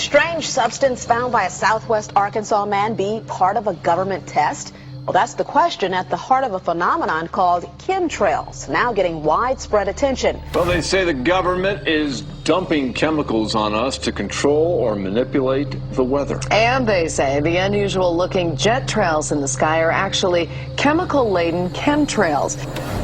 strange substance found by a southwest Arkansas man be part of a government test? Well, that's the question at the heart of a phenomenon called chemtrails, now getting widespread attention. Well, they say the government is dumping chemicals on us to control or manipulate the weather. And they say the unusual-looking jet trails in the sky are actually chemical-laden chemtrails.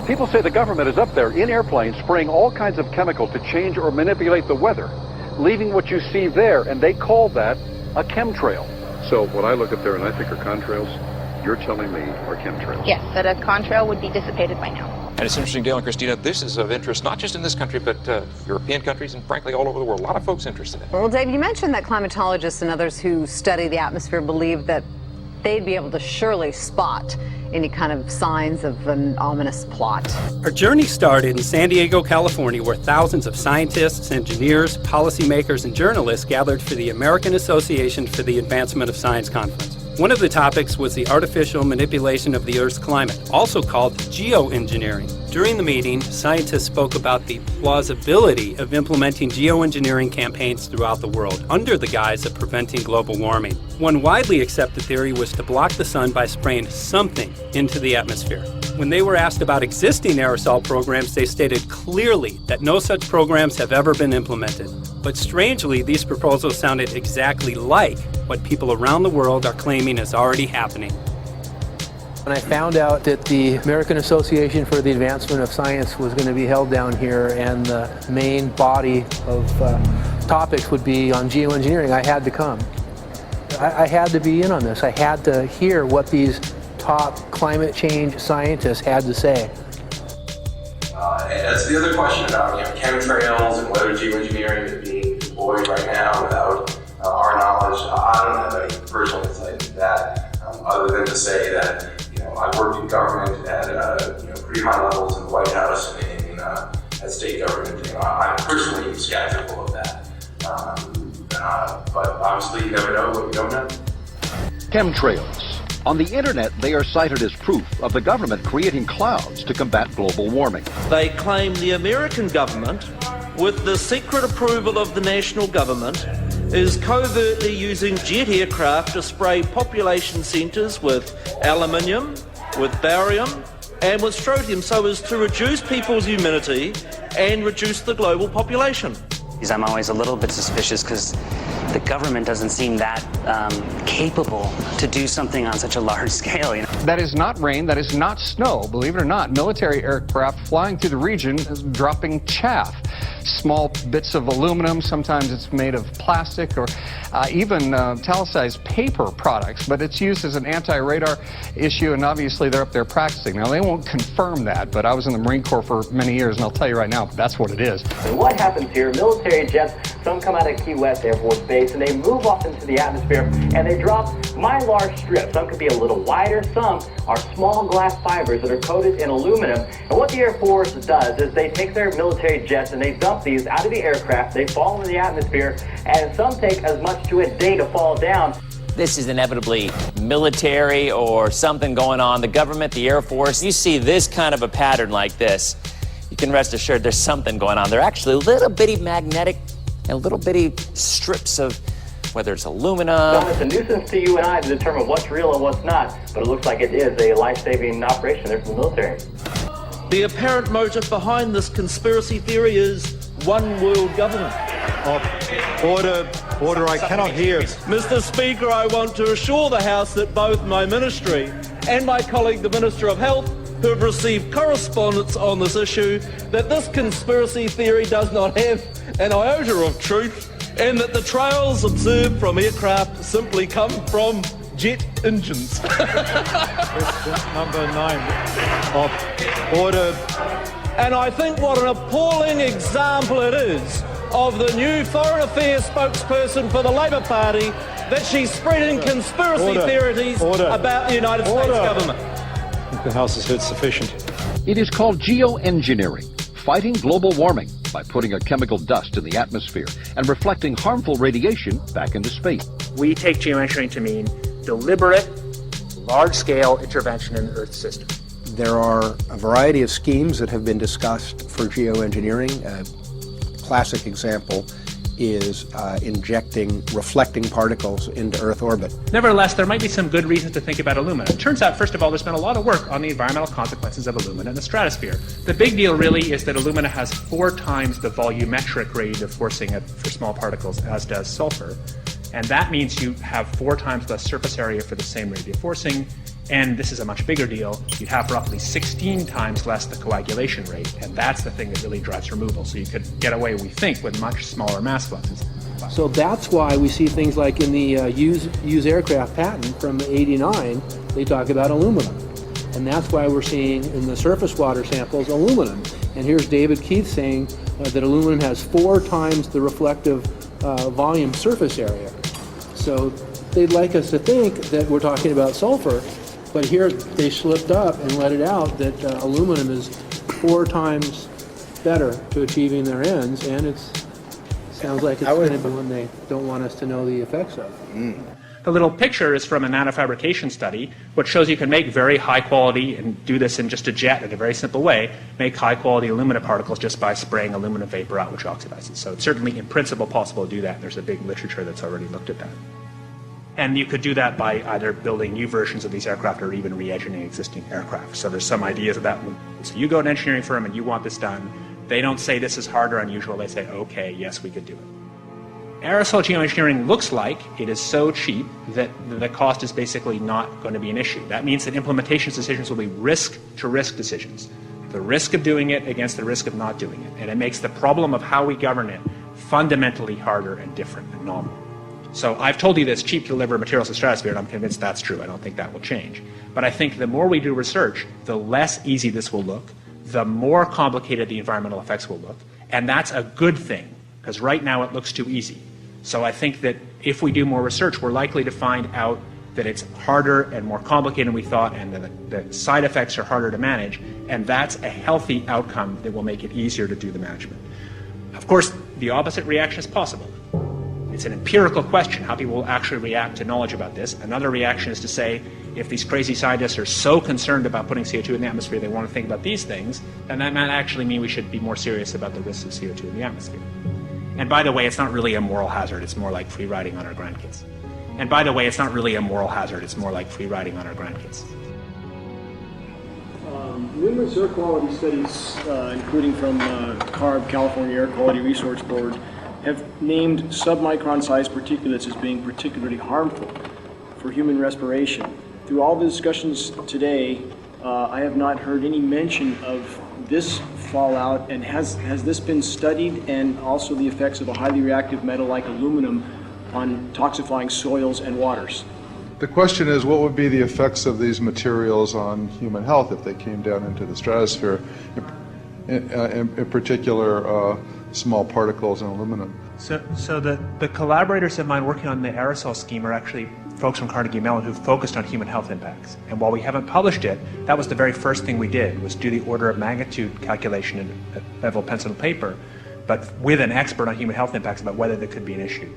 People say the government is up there in airplanes spraying all kinds of chemical to change or manipulate the weather, leaving what you see there, and they call that a chemtrail. So what I look up there and I think are contrails, you're telling me are chemtrails? Yes, that a contrail would be dissipated by now. And it's interesting, Dale and Christina, this is of interest not just in this country, but European countries and frankly all over the world. A lot of folks interested in it. Well, Dave, you mentioned that climatologists and others who study the atmosphere believe that they'd be able to surely spot any kind of signs of an ominous plot. Our journey started in San Diego, California, where thousands of scientists, engineers, policymakers, and journalists gathered for the American Association for the Advancement of Science Conference. One of the topics was the artificial manipulation of the Earth's climate, also called geoengineering. During the meeting, scientists spoke about the plausibility of implementing geoengineering campaigns throughout the world under the guise of preventing global warming. One widely accepted theory was to block the sun by spraying something into the atmosphere. When they were asked about existing aerosol programs, they stated clearly that no such programs have ever been implemented. But strangely, these proposals sounded exactly like what people around the world are claiming is already happening. When I found out that the American Association for the Advancement of Science was going to be held down here and the main body of topics would be on geoengineering, I had to come. I had to be in on this. I had to hear what these top climate change scientists had to say. As the other question about chemtrails and whether geoengineering is being deployed right now without our knowledge, I don't have any personal insight into that, other than to say that I've worked in government at pretty high levels in the White House and at state government. I'm personally skeptical of that, but obviously you never know what you don't know. Chemtrails. On the internet, they are cited as proof of the government creating clouds to combat global warming. They claim the American government, with the secret approval of the national government, is covertly using jet aircraft to spray population centres with aluminium, with barium and with strontium so as to reduce people's immunity and reduce the global population. I'm always a little bit suspicious because the government doesn't seem that capable to do something on such a large scale. That is not rain, that is not snow. Believe it or not, military aircraft flying through the region is dropping chaff. Small bits of aluminum, sometimes it's made of plastic or even italicized paper products, but it's used as an anti-radar issue, and obviously they're up there practicing. Now, they won't confirm that, but I was in the Marine Corps for many years, and I'll tell you right now, that's what it is. And what happens here, military jets, some come out of Key West Air Force Base, and they move off into the atmosphere, and they drop mylar strips. Some could be a little wider, some are small glass fibers that are coated in aluminum. And what the Air Force does is they take their military jets and they dump these out of the aircraft, they fall into the atmosphere, and some take as much to a day to fall down. This is inevitably military or something going on. The government, the Air Force, you see this kind of a pattern like this, you can rest assured there's something going on. They're actually little bitty magnetic and little bitty strips of, whether it's aluminum. It's a nuisance to you and I to determine what's real and what's not, but it looks like it is a life-saving operation there from the military. The apparent motive behind this conspiracy theory is one world government. Order, I cannot hear. Mr. Speaker, I want to assure the House that both my ministry and my colleague, the Minister of Health, who have received correspondence on this issue, that this conspiracy theory does not have an iota of truth, and that the trails observed from aircraft simply come from jet engines. Question number 9. Order. And I think what an appalling example it is of the new Foreign Affairs spokesperson for the Labour Party that she's spreading conspiracy theories about the United States government. I think the House has heard sufficient. It is called geoengineering, fighting global warming by putting a chemical dust in the atmosphere and reflecting harmful radiation back into space. We take geoengineering to mean deliberate, large-scale intervention in the Earth system. There are a variety of schemes that have been discussed for geoengineering. A classic example is injecting reflecting particles into Earth orbit. Nevertheless, there might be some good reasons to think about alumina. It turns out, first of all, there's been a lot of work on the environmental consequences of alumina in the stratosphere. The big deal really is that alumina has 4 times the volumetric rate of forcing for small particles as does sulfur. And that means you have 4 times less surface area for the same rate of forcing. And this is a much bigger deal. You'd have roughly 16 times less the coagulation rate. And that's the thing that really drives removal. So you could get away, we think, with much smaller mass fluxes. So that's why we see things like in the use aircraft patent from '89, they talk about aluminum. And that's why we're seeing in the surface water samples aluminum. And here's David Keith saying that aluminum has 4 times the reflective volume surface area. So they'd like us to think that we're talking about sulfur, but here they slipped up and let it out that aluminum is 4 times better to achieving their ends, and it sounds like it's going to be one they don't want us to know the effects of. The little picture is from a nanofabrication study, which shows you can make very high quality, and do this in just a jet in a very simple way, make high quality alumina particles just by spraying aluminum vapor out, which oxidizes. So it's certainly in principle possible to do that. There's a big literature that's already looked at that. And you could do that by either building new versions of these aircraft or even re-engineering existing aircraft. So there's some ideas of that. So you go to an engineering firm and you want this done. They don't say this is hard or unusual. They say, okay, yes, we could do it. Aerosol geoengineering looks like it is so cheap that the cost is basically not going to be an issue. That means that implementation decisions will be risk-to-risk decisions. The risk of doing it against the risk of not doing it. And it makes the problem of how we govern it fundamentally harder and different and novel. So I've told you that it's cheap to deliver materials to the stratosphere, and I'm convinced that's true. I don't think that will change. But I think the more we do research, the less easy this will look, the more complicated the environmental effects will look, and that's a good thing, because right now it looks too easy. So I think that if we do more research, we're likely to find out that it's harder and more complicated than we thought, and that the side effects are harder to manage, and that's a healthy outcome that will make it easier to do the management. Of course, the opposite reaction is possible. It's an empirical question, how people will actually react to knowledge about this. Another reaction is to say, if these crazy scientists are so concerned about putting CO2 in the atmosphere, they want to think about these things, then that might actually mean we should be more serious about the risks of CO2 in the atmosphere. And by the way, it's not really a moral hazard, it's more like free riding on our grandkids. And by the way, it's not really a moral hazard, it's more like free riding on our grandkids. Numerous air quality studies, including from CARB, California Air Quality Resource Board, have named submicron-sized particulates as being particularly harmful for human respiration. Through all the discussions today, I have not heard any mention of this fallout, and has this been studied, and also the effects of a highly reactive metal like aluminum on toxifying soils and waters? The question is, what would be the effects of these materials on human health if they came down into the stratosphere, in particular small particles and aluminum? So the collaborators of mine working on the aerosol scheme are actually folks from Carnegie Mellon who focused on human health impacts. And while we haven't published it, that was the very first thing we did, was do the order of magnitude calculation in level pencil and paper, but with an expert on human health impacts about whether there could be an issue.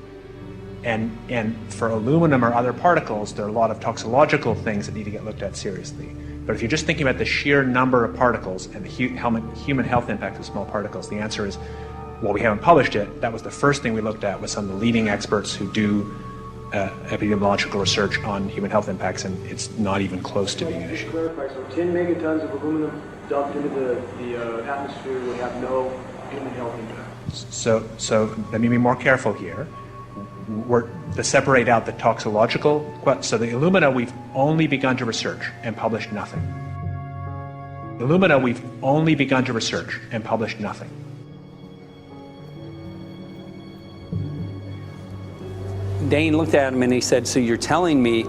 And for aluminum or other particles, there are a lot of toxicological things that need to get looked at seriously. But if you're just thinking about the sheer number of particles and the human health impact of small particles, the answer is, well, we haven't published it. That was the first thing we looked at with some of the leading experts who do epidemiological research on human health impacts, and it's not even close to being an issue. Clarify, so 10 megatons of aluminum dumped into the atmosphere would have no human health impact. So let me be more careful here. We're to separate out the toxicological. So the alumina, we've only begun to research and published nothing. Alumina, we've only begun to research and published nothing. Dane looked at him and he said, so you're telling me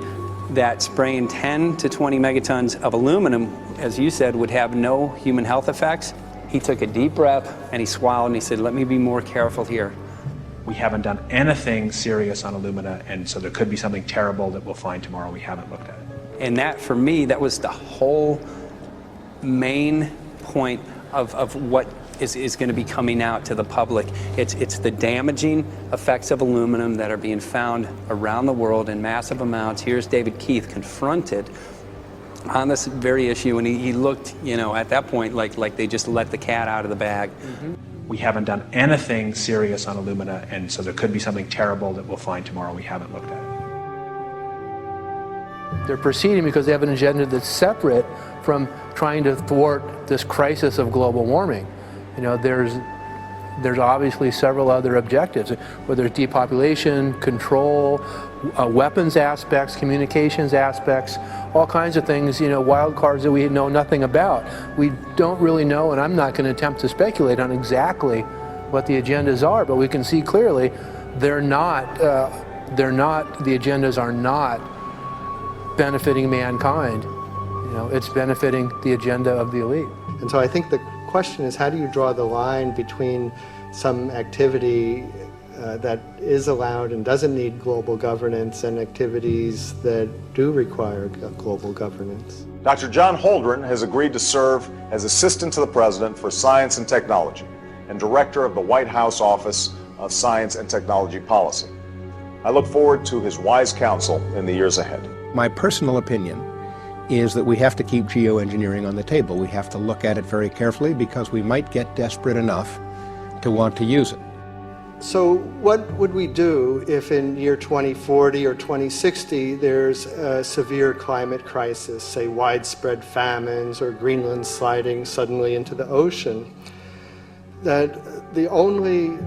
that spraying 10 to 20 megatons of aluminum, as you said, would have no human health effects? He took a deep breath and he swallowed and he said, let me be more careful here. We haven't done anything serious on alumina, and so there could be something terrible that we'll find tomorrow. We haven't looked at it. And that, for me, that was the whole main point of what is going to be coming out to the public. It's the damaging effects of aluminum that are being found around the world in massive amounts. Here's David Keith confronted on this very issue, and he looked, at that point like they just let the cat out of the bag. Mm-hmm. we haven't done anything serious on Illumina, and so there could be something terrible that we'll find tomorrow. We haven't looked at it. They're proceeding because they have an agenda that's separate from trying to thwart this crisis of global warming. You know, there's obviously several other objectives, whether it's depopulation, control, weapons aspects, communications aspects, all kinds of things, you know, wild cards that we know nothing about. We don't really know, and I'm not going to attempt to speculate on exactly what the agendas are, but we can see clearly the agendas are not benefiting mankind. You know, it's benefiting the agenda of the elite. And so I think the question is, how do you draw the line between some activity that is allowed and doesn't need global governance and activities that do require global governance? Dr. John Holdren has agreed to serve as Assistant to the President for Science and Technology and Director of the White House Office of Science and Technology Policy. I look forward to his wise counsel in the years ahead. My personal opinion is that we have to keep geoengineering on the table. We have to look at it very carefully because we might get desperate enough to want to use it. So what would we do if in year 2040 or 2060 there's a severe climate crisis, say widespread famines or Greenland sliding suddenly into the ocean? That the only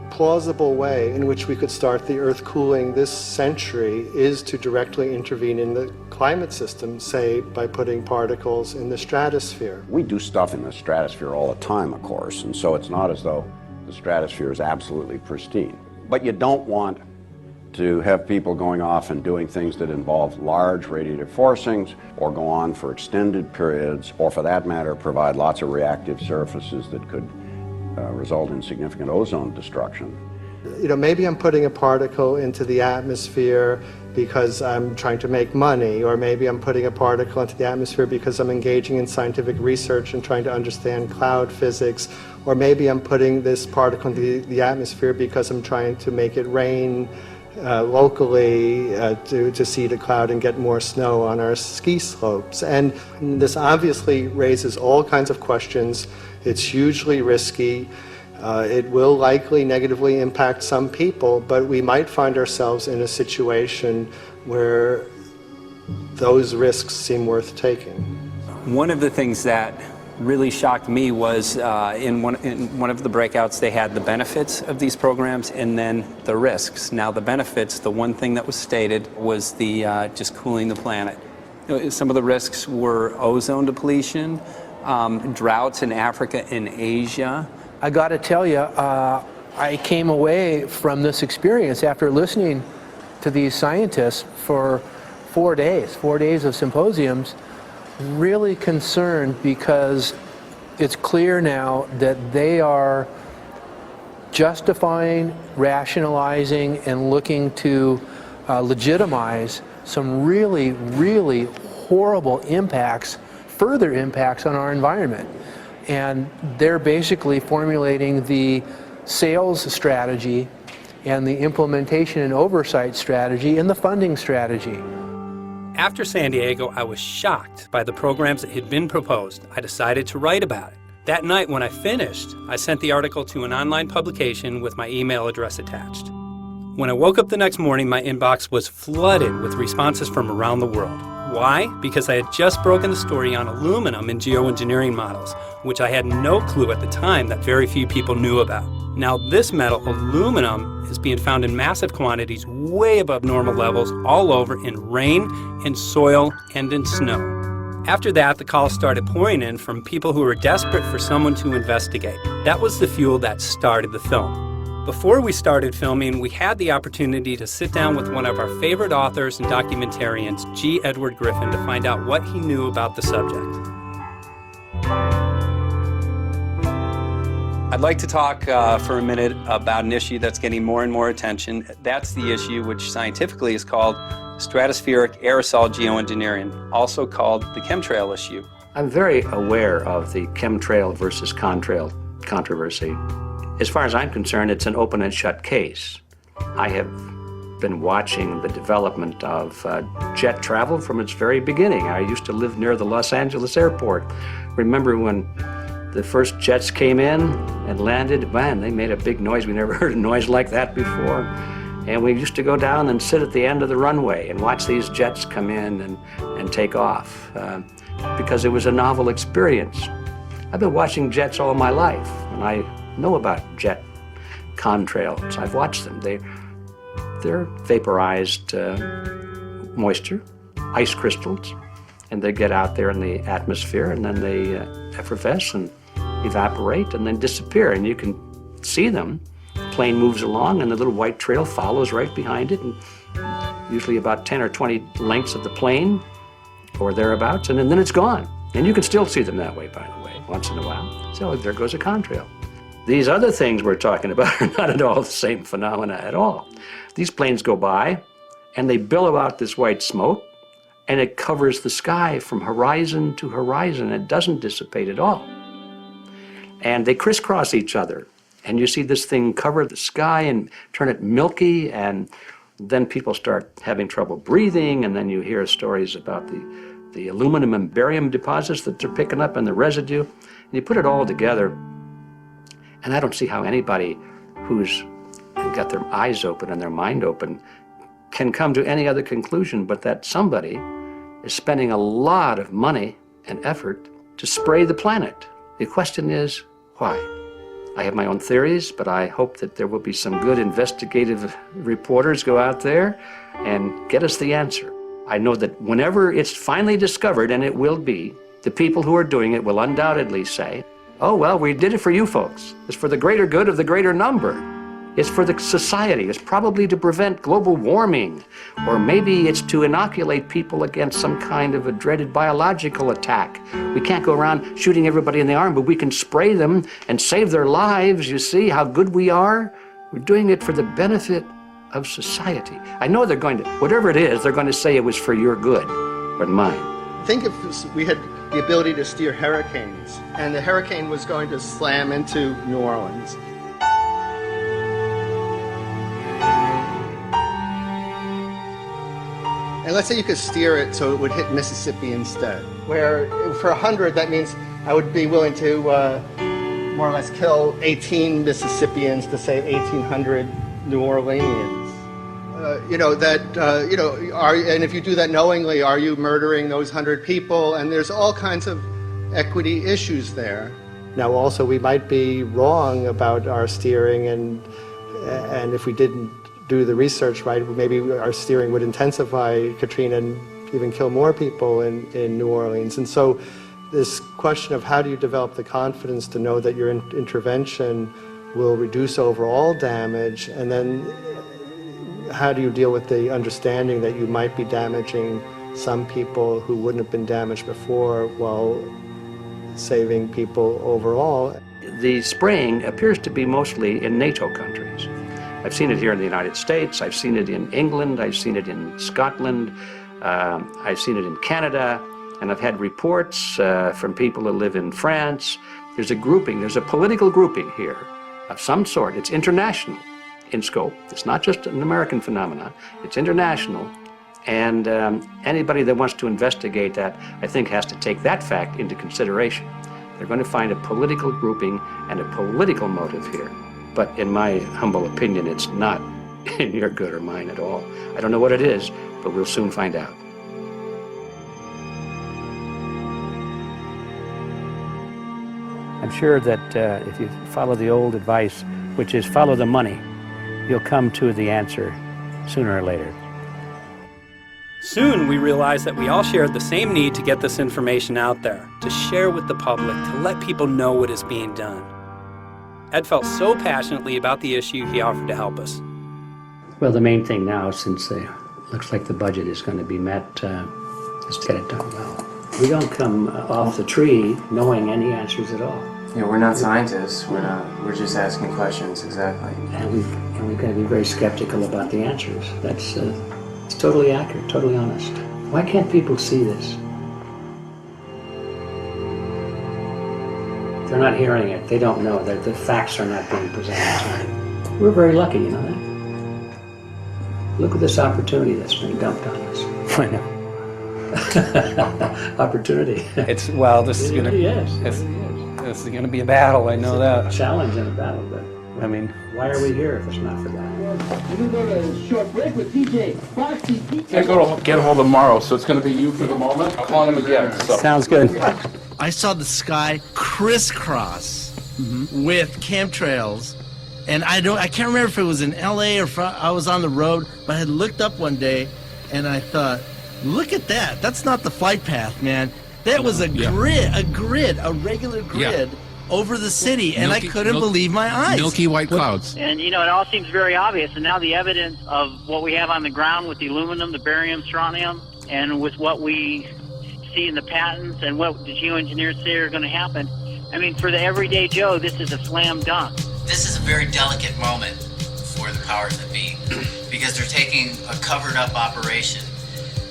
plausible way in which we could start the Earth cooling this century is to directly intervene in the climate system, say by putting particles in the stratosphere. We do stuff in the stratosphere all the time, of course, and so it's not as though the stratosphere is absolutely pristine. But you don't want to have people going off and doing things that involve large radiative forcings or go on for extended periods, or for that matter provide lots of reactive surfaces that could result in significant ozone destruction. You know, maybe I'm putting a particle into the atmosphere because I'm trying to make money, or maybe I'm putting a particle into the atmosphere because I'm engaging in scientific research and trying to understand cloud physics, or maybe I'm putting this particle into the atmosphere because I'm trying to make it rain locally to seed a cloud and get more snow on our ski slopes. And this obviously raises all kinds of questions. It's hugely risky. It will likely negatively impact some people, but we might find ourselves in a situation where those risks seem worth taking. One of the things that really shocked me was in one of the breakouts they had the benefits of these programs and then the risks. Now the benefits, the one thing that was stated was the just cooling the planet. Some of the risks were ozone depletion, droughts in Africa and Asia. I got to tell you, I came away from this experience after listening to these scientists for 4 days of symposiums, really concerned because it's clear now that they are justifying, rationalizing, and looking to legitimize some really, really horrible impacts, further impacts on our environment. And they're basically formulating the sales strategy and the implementation and oversight strategy and the funding strategy. After San Diego, I was shocked by the programs that had been proposed. I decided to write about it. That night when I finished, I sent the article to an online publication with my email address attached. When I woke up the next morning, my inbox was flooded with responses from around the world. Why? Because I had just broken the story on aluminum in geoengineering models, which I had no clue at the time that very few people knew about. Now this metal, aluminum, is being found in massive quantities way above normal levels all over in rain, in soil, and in snow. After that, the calls started pouring in from people who were desperate for someone to investigate. That was the fuel that started the film. Before we started filming, we had the opportunity to sit down with one of our favorite authors and documentarians, G. Edward Griffin, to find out what he knew about the subject. I'd like to talk for a minute about an issue that's getting more and more attention. That's the issue which scientifically is called stratospheric aerosol geoengineering, also called the chemtrail issue. I'm very aware of the chemtrail versus contrail controversy. As far as I'm concerned, it's an open and shut case. I have been watching the development of jet travel from its very beginning. I used to live near the Los Angeles airport. Remember when the first jets came in and landed, man, they made a big noise. We never heard a noise like that before. And we used to go down and sit at the end of the runway and watch these jets come in and take off because it was a novel experience. I've been watching jets all my life, and I know about jet contrails. I've watched them. They're vaporized moisture, ice crystals, and they get out there in the atmosphere, and then they effervesce and evaporate and then disappear, and you can see them. Plane moves along, and the little white trail follows right behind it, and usually about 10 or 20 lengths of the plane or thereabouts, and then it's gone. And you can still see them that way, by the way, once in a while. So there goes a contrail. These other things we're talking about are not at all the same phenomena at all. These planes go by, and they billow out this white smoke, and it covers the sky from horizon to horizon. It doesn't dissipate at all. And they crisscross each other. And you see this thing cover the sky and turn it milky, and then people start having trouble breathing, and then you hear stories about the aluminum and barium deposits that they're picking up and the residue. And you put it all together, and I don't see how anybody who's got their eyes open and their mind open can come to any other conclusion but that somebody is spending a lot of money and effort to spray the planet. The question is, why? I have my own theories, but I hope that there will be some good investigative reporters go out there and get us the answer. I know that whenever it's finally discovered, and it will be, the people who are doing it will undoubtedly say, oh, well, we did it for you folks. It's for the greater good of the greater number. It's for the society. It's probably to prevent global warming, or maybe it's to inoculate people against some kind of a dreaded biological attack. We can't go around shooting everybody in the arm, but we can spray them and save their lives. You see how good we are? We're doing it for the benefit of society. I know they're going to, whatever it is, they're going to say it was for your good, but mine. Think if we had the ability to steer hurricanes, and the hurricane was going to slam into New Orleans. And let's say you could steer it so it would hit Mississippi instead, where for 100, that means I would be willing to more or less kill 18 Mississippians to save 1,800 New Orleanians. And if you do that knowingly, are you murdering those 100 people? And there's all kinds of equity issues there. Now, also, we might be wrong about our steering, and if we didn't do the research right, maybe our steering would intensify Katrina and even kill more people in New Orleans. And so this question of how do you develop the confidence to know that your intervention will reduce overall damage, and then how do you deal with the understanding that you might be damaging some people who wouldn't have been damaged before while saving people overall? The spraying appears to be mostly in NATO countries. I've seen it here in the United States, I've seen it in England, I've seen it in Scotland, I've seen it in Canada, and I've had reports from people who live in France. There's a grouping, there's a political grouping here of some sort. It's international in scope. It's not just an American phenomenon, it's international. And anybody that wants to investigate that, I think, has to take that fact into consideration. They're going to find a political grouping and a political motive here. But in my humble opinion, it's not in your good or mine at all. I don't know what it is, but we'll soon find out. I'm sure that if you follow the old advice, which is follow the money, you'll come to the answer sooner or later. Soon we realized that we all shared the same need to get this information out there, to share with the public, to let people know what is being done. Ed felt so passionately about the issue, he offered to help us. Well, the main thing now, since it looks like the budget is going to be met, is to get it done well. We don't come off the tree knowing any answers at all. Yeah, we're not scientists. We're just asking questions, exactly. And we've got to be very skeptical about the answers. That's it's totally accurate, totally honest. Why can't people see this? They're not hearing it. They don't know that the facts are not being presented to them. We're very lucky, you know that? Look at this opportunity that's been dumped on us. I know. Opportunity. It's, well, this is going to... Yes. This is going to be a battle, I know that. Challenge and a battle, but I mean, why are we here if it's not for that? We're going to go to a short break with DJ Foxy. I go to get hold of Morrow, so it's going to be you for the moment. I'll call him again. So. Sounds good. I saw the sky crisscross with chemtrails, and I can't remember if it was in LA or I was on the road, but I had looked up one day and I thought, look at that. That's not the flight path, man. That was a grid, a regular grid over the city, and I couldn't believe my eyes. Milky white clouds. And, you know, it all seems very obvious, and now the evidence of what we have on the ground with the aluminum, the barium, strontium, and with what we see in the patents and what the geoengineers say are going to happen, I mean, for the everyday Joe, this is a slam dunk. This is a very delicate moment for the powers that be, because they're taking a covered-up operation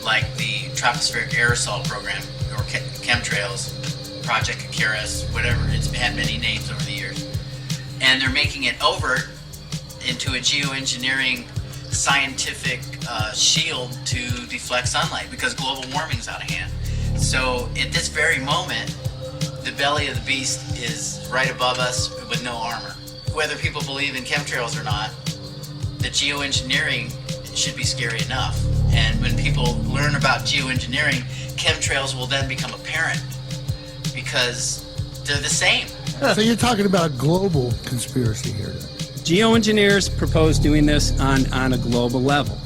like the tropospheric aerosol program, or chemtrails, Project Icarus, whatever, it's had many names over the years, and they're making it overt into a geoengineering scientific shield to deflect sunlight, because global warming's out of hand. So at this very moment, the belly of the beast is right above us with no armor. Whether people believe in chemtrails or not, the geoengineering should be scary enough. And when people learn about geoengineering, chemtrails will then become apparent because they're the same. So you're talking about global conspiracy here. Geoengineers propose doing this on a global level.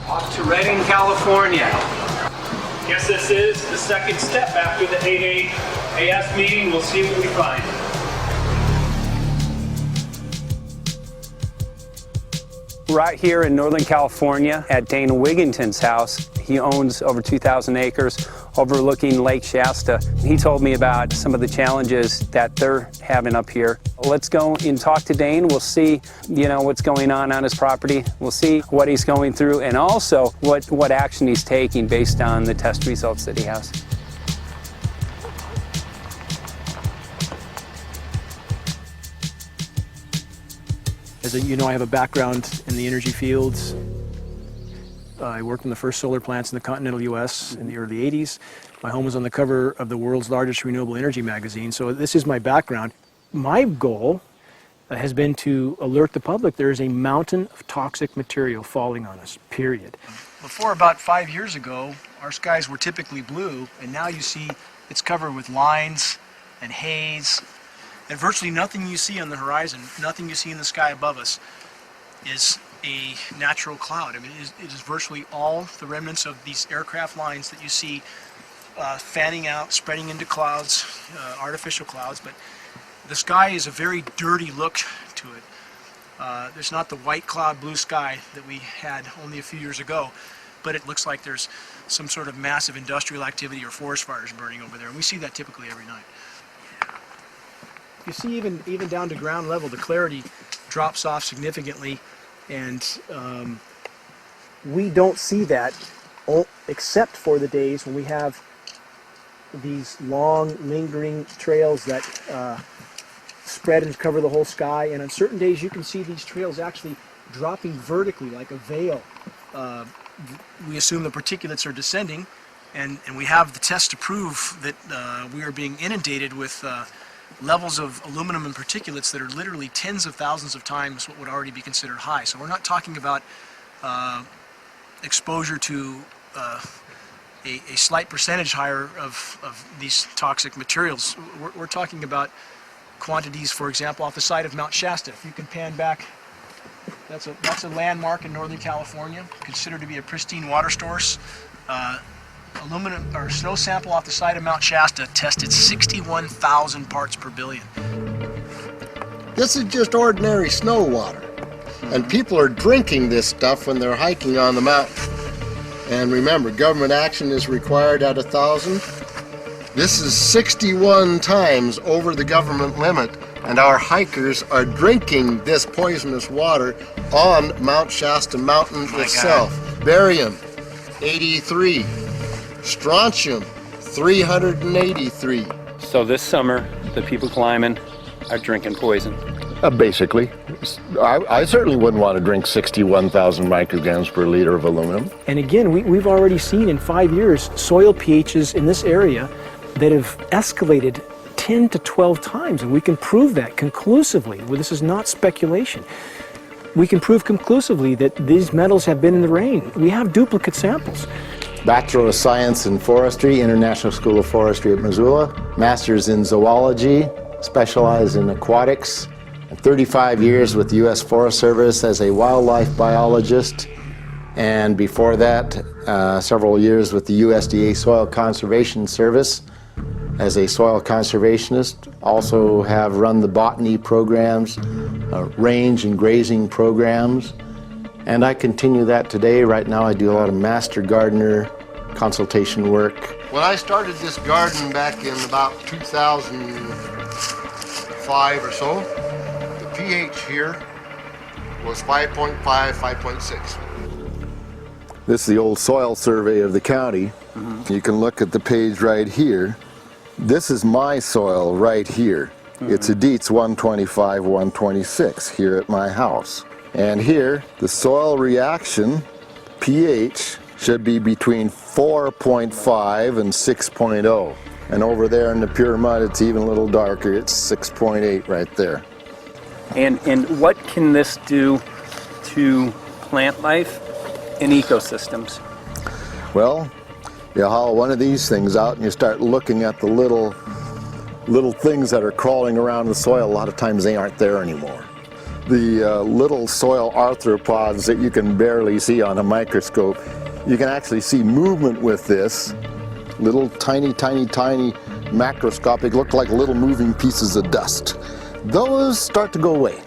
Off to Redding, California. Guess this is the second step after the 8 AF meeting. We'll see what we find. Right here in Northern California at Dana Wigington's house. He owns over 2,000 acres overlooking Lake Shasta. He told me about some of the challenges that they're having up here. Let's go and talk to Dane. We'll see, what's going on his property. We'll see what he's going through and also what action he's taking based on the test results that he has. As you know, I have a background in the energy fields. I worked on the first solar plants in the continental U.S. in the early 80s. My home was on the cover of the world's largest renewable energy magazine, so this is my background. My goal has been to alert the public there is a mountain of toxic material falling on us, period. Before about 5 years ago, our skies were typically blue, and now you see it's covered with lines and haze. And virtually nothing you see on the horizon, nothing you see in the sky above us is a natural cloud. I mean, it is virtually all the remnants of these aircraft lines that you see fanning out, spreading into clouds, artificial clouds. But the sky is a very dirty look to it. There's not the white cloud blue sky that we had only a few years ago, but it looks like there's some sort of massive industrial activity or forest fires burning over there, and we see that typically every night. You see even down to ground level, the clarity drops off significantly, and we don't see that except for the days when we have these long, lingering trails that spread and cover the whole sky, and on certain days you can see these trails actually dropping vertically like a veil. We assume the particulates are descending, and we have the tests to prove that we are being inundated with levels of aluminum and particulates that are literally tens of thousands of times what would already be considered high. So we're not talking about exposure to a slight percentage higher of these toxic materials. We're talking about quantities, for example, off the side of Mount Shasta. If you can pan back, that's a landmark in Northern California, considered to be a pristine water source. Aluminum or snow sample off the side of Mount Shasta tested 61,000 parts per billion. This is just ordinary snow water, and people are drinking this stuff when they're hiking on the mountain. And remember, government action is required at 1,000. This is 61 times over the government limit, and our hikers are drinking this poisonous water on Mount Shasta Mountain itself. Barium, 83. Strontium, 383. So this summer, the people climbing are drinking poison. Basically. I certainly wouldn't want to drink 61,000 micrograms per liter of aluminum. And again, we've already seen in 5 years soil pHs in this area that have escalated 10 to 12 times, and we can prove that conclusively. Well, this is not speculation. We can prove conclusively that these metals have been in the rain. We have duplicate samples. Bachelor of Science in Forestry, International School of Forestry at Missoula. Master's in Zoology, specialized in aquatics. 35 years with the U.S. Forest Service as a wildlife biologist. And before that, several years with the USDA Soil Conservation Service as a soil conservationist. Also have run the botany programs, range and grazing programs. And I continue that today. Right now I do a lot of master gardener consultation work. When I started this garden back in about 2005 or so, the pH here was 5.5, 5.6. This is the old soil survey of the county. You can look at the page right here. This is my soil right here. It's a Dietz 125, 126 here at my house. And here, the soil reaction pH should be between 4.5 and 6.0. And over there in the pure mud, it's even a little darker. It's 6.8 right there. And what can this do to plant life and ecosystems? Well, you haul one of these things out and you start looking at the little things that are crawling around the soil. A lot of times they aren't there anymore. The little soil arthropods that you can barely see on a microscope, you can actually see movement with this. Little tiny macroscopic, look like little moving pieces of dust. Those start to go away.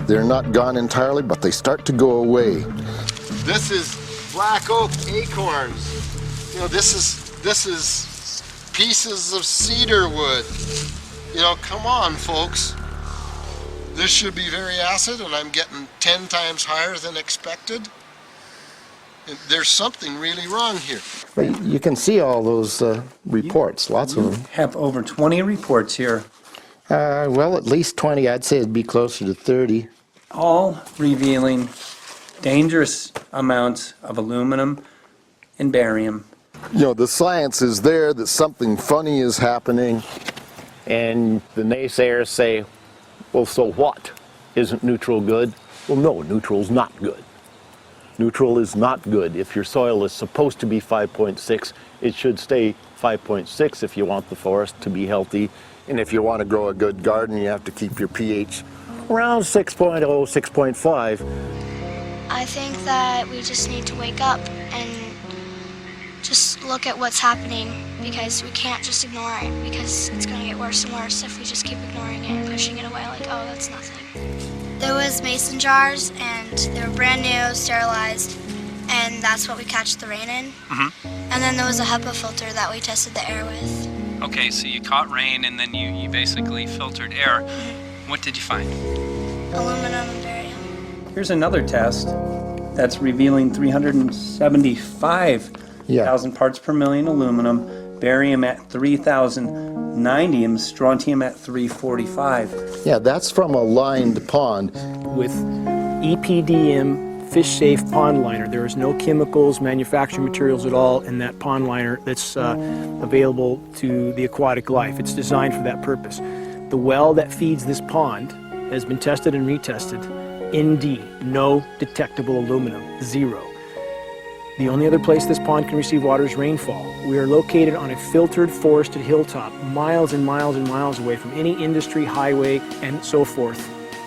They're not gone entirely, but they start to go away. This is black oak acorns. You know, this is pieces of cedar wood. You know, come on, folks. This should be very acid, and I'm getting 10 times higher than expected. There's something really wrong here. But you can see all those reports, lots of them. Have over 20 reports here. Well, at least 20. I'd say it'd be closer to 30. All revealing dangerous amounts of aluminum and barium. You know, the science is there that something funny is happening. And the naysayers say, well, so what? Isn't neutral good? Well, no, neutral's not good. Neutral is not good. If your soil is supposed to be 5.6, it should stay 5.6 if you want the forest to be healthy. And if you want to grow a good garden, you have to keep your pH around 6.0, 6.5. I think that we just need to wake up and just look at what's happening, because we can't just ignore it, because it's going to get worse and worse if we just keep ignoring it and pushing it away like, oh, that's nothing. There was mason jars, and they were brand new, sterilized, and that's what we catch the rain in. And then there was a HEPA filter that we tested the air with. Okay, so you caught rain and then you basically filtered air. What did you find? Aluminum and barium. Here's another test that's revealing 375,000 parts per million aluminum, barium at 3,090, and strontium at 345. Yeah, that's from a lined pond. With EPDM fish-safe pond liner. There is no chemicals, manufacturing materials at all in that pond liner that's available to the aquatic life. It's designed for that purpose. The well that feeds this pond has been tested and retested. ND, no detectable aluminum, 0. The only other place this pond can receive water is rainfall. We are located on a filtered, forested hilltop, miles and miles and miles away from any industry, highway, and so forth.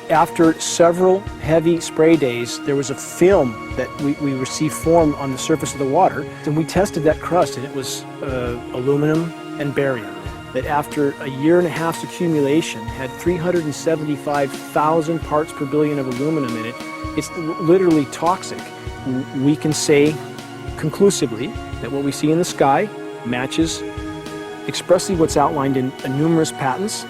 After several heavy spray days, there was a film that we received formed on the surface of the water, and we tested that crust, and it was aluminum and barium. That after a year and a half's accumulation had 375,000 parts per billion of aluminum in it. It's literally toxic. We can say conclusively that what we see in the sky matches expressly what's outlined in numerous patents,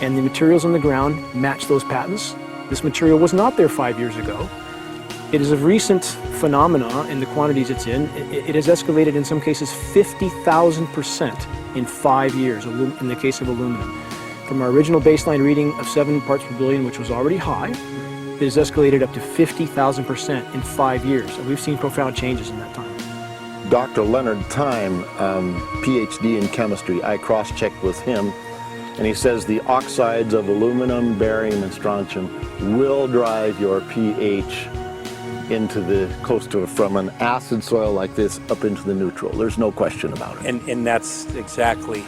and the materials on the ground match those patents. This material was not there 5 years ago. It is a recent phenomena in the quantities it's in. It has escalated in some cases 50,000% in 5 years in the case of aluminum. From our original baseline reading of 7 parts per billion, which was already high, it has escalated up to 50,000% in 5 years. And we've seen profound changes in that time. Dr. Leonard Time, PhD in chemistry, I cross-checked with him And he says the oxides of aluminum, barium, and strontium will drive your pH into the coastal, from an acid soil like this up into the neutral. There's no question about it. And that's exactly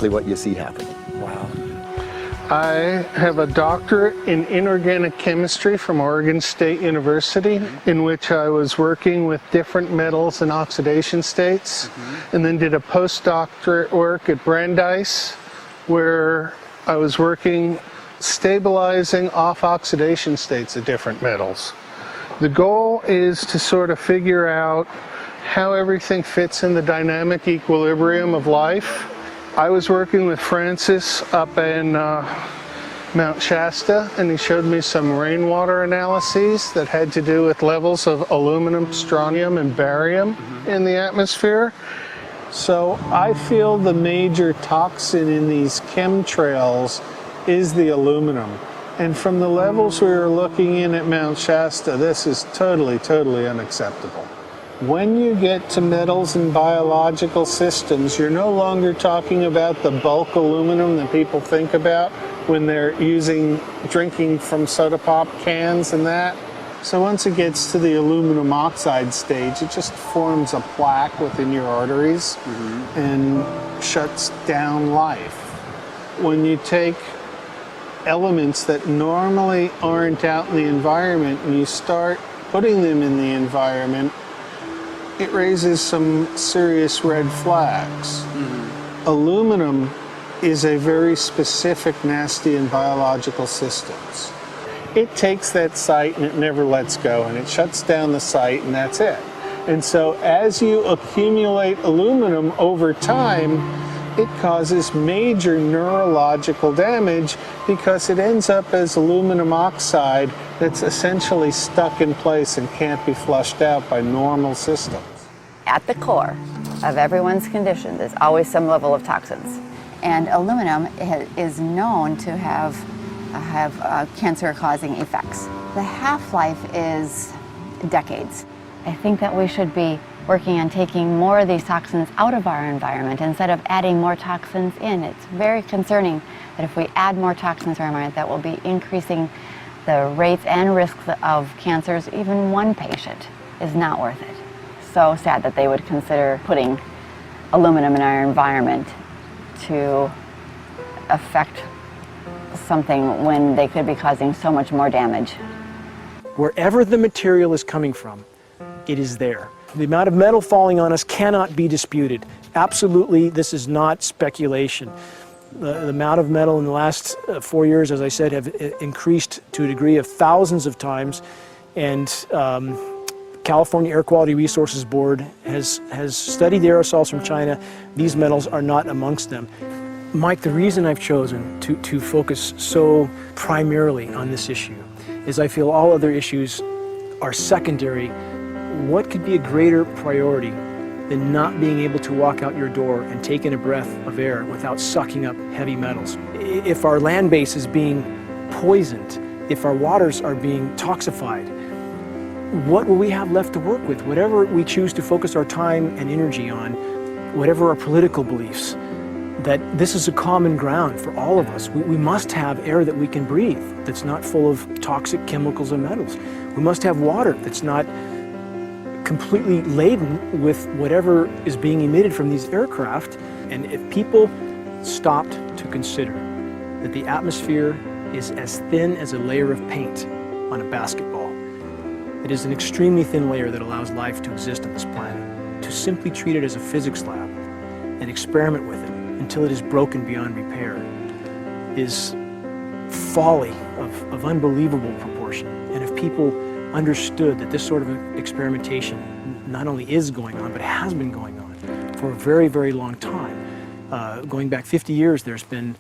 what you see happening. Wow. I have a doctorate in inorganic chemistry from Oregon State University, in which I was working with different metals and oxidation states, and then did a postdoctorate work at Brandeis, where I was working stabilizing off oxidation states of different metals. The goal is to sort of figure out how everything fits in the dynamic equilibrium of life. I was working with Francis up in Mount Shasta, and he showed me some rainwater analyses that had to do with levels of aluminum, strontium, and barium in the atmosphere. So I feel the major toxin in these chemtrails is the aluminum. And from the levels we were looking in at Mount Shasta, this is totally, totally unacceptable. When you get to metals and biological systems, you're no longer talking about the bulk aluminum that people think about when they're drinking from soda pop cans and that. So once it gets to the aluminum oxide stage, it just forms a plaque within your arteries and shuts down life. When you take elements that normally aren't out in the environment and you start putting them in the environment, it raises some serious red flags. Aluminum is a very specific nasty in biological systems. It takes that site and it never lets go, and it shuts down the site, and that's it. And so as you accumulate aluminum over time, it causes major neurological damage because it ends up as aluminum oxide that's essentially stuck in place and can't be flushed out by normal systems. At the core of everyone's condition, there's always some level of toxins. And aluminum is known to have cancer-causing effects. The half-life is decades. I think that we should be working on taking more of these toxins out of our environment instead of adding more toxins in. It's very concerning that if we add more toxins to our environment, that will be increasing the rates and risks of cancers. Even one patient is not worth it. So sad that they would consider putting aluminum in our environment to affect something when they could be causing so much more damage. Wherever the material is coming from, it is there. The amount of metal falling on us cannot be disputed. Absolutely, this is not speculation. The amount of metal in the last 4 years, as I said, have increased to a degree of thousands of times, and California Air Quality Resources Board has studied the aerosols from China. These metals are not amongst them. Mike, the reason I've chosen to focus so primarily on this issue is I feel all other issues are secondary. What could be a greater priority than not being able to walk out your door and take in a breath of air without sucking up heavy metals? If our land base is being poisoned, if our waters are being toxified, what will we have left to work with? Whatever we choose to focus our time and energy on, whatever our political beliefs, that this is a common ground for all of us. We must have air that we can breathe that's not full of toxic chemicals and metals. We must have water that's not completely laden with whatever is being emitted from these aircraft. And if people stopped to consider that the atmosphere is as thin as a layer of paint on a basketball, it is an extremely thin layer that allows life to exist on this planet, to simply treat it as a physics lab and experiment with it until it is broken beyond repair is folly of unbelievable proportion. And if people understood that this sort of experimentation not only is going on, but has been going on for a very, very long time. Going back 50 years, there's been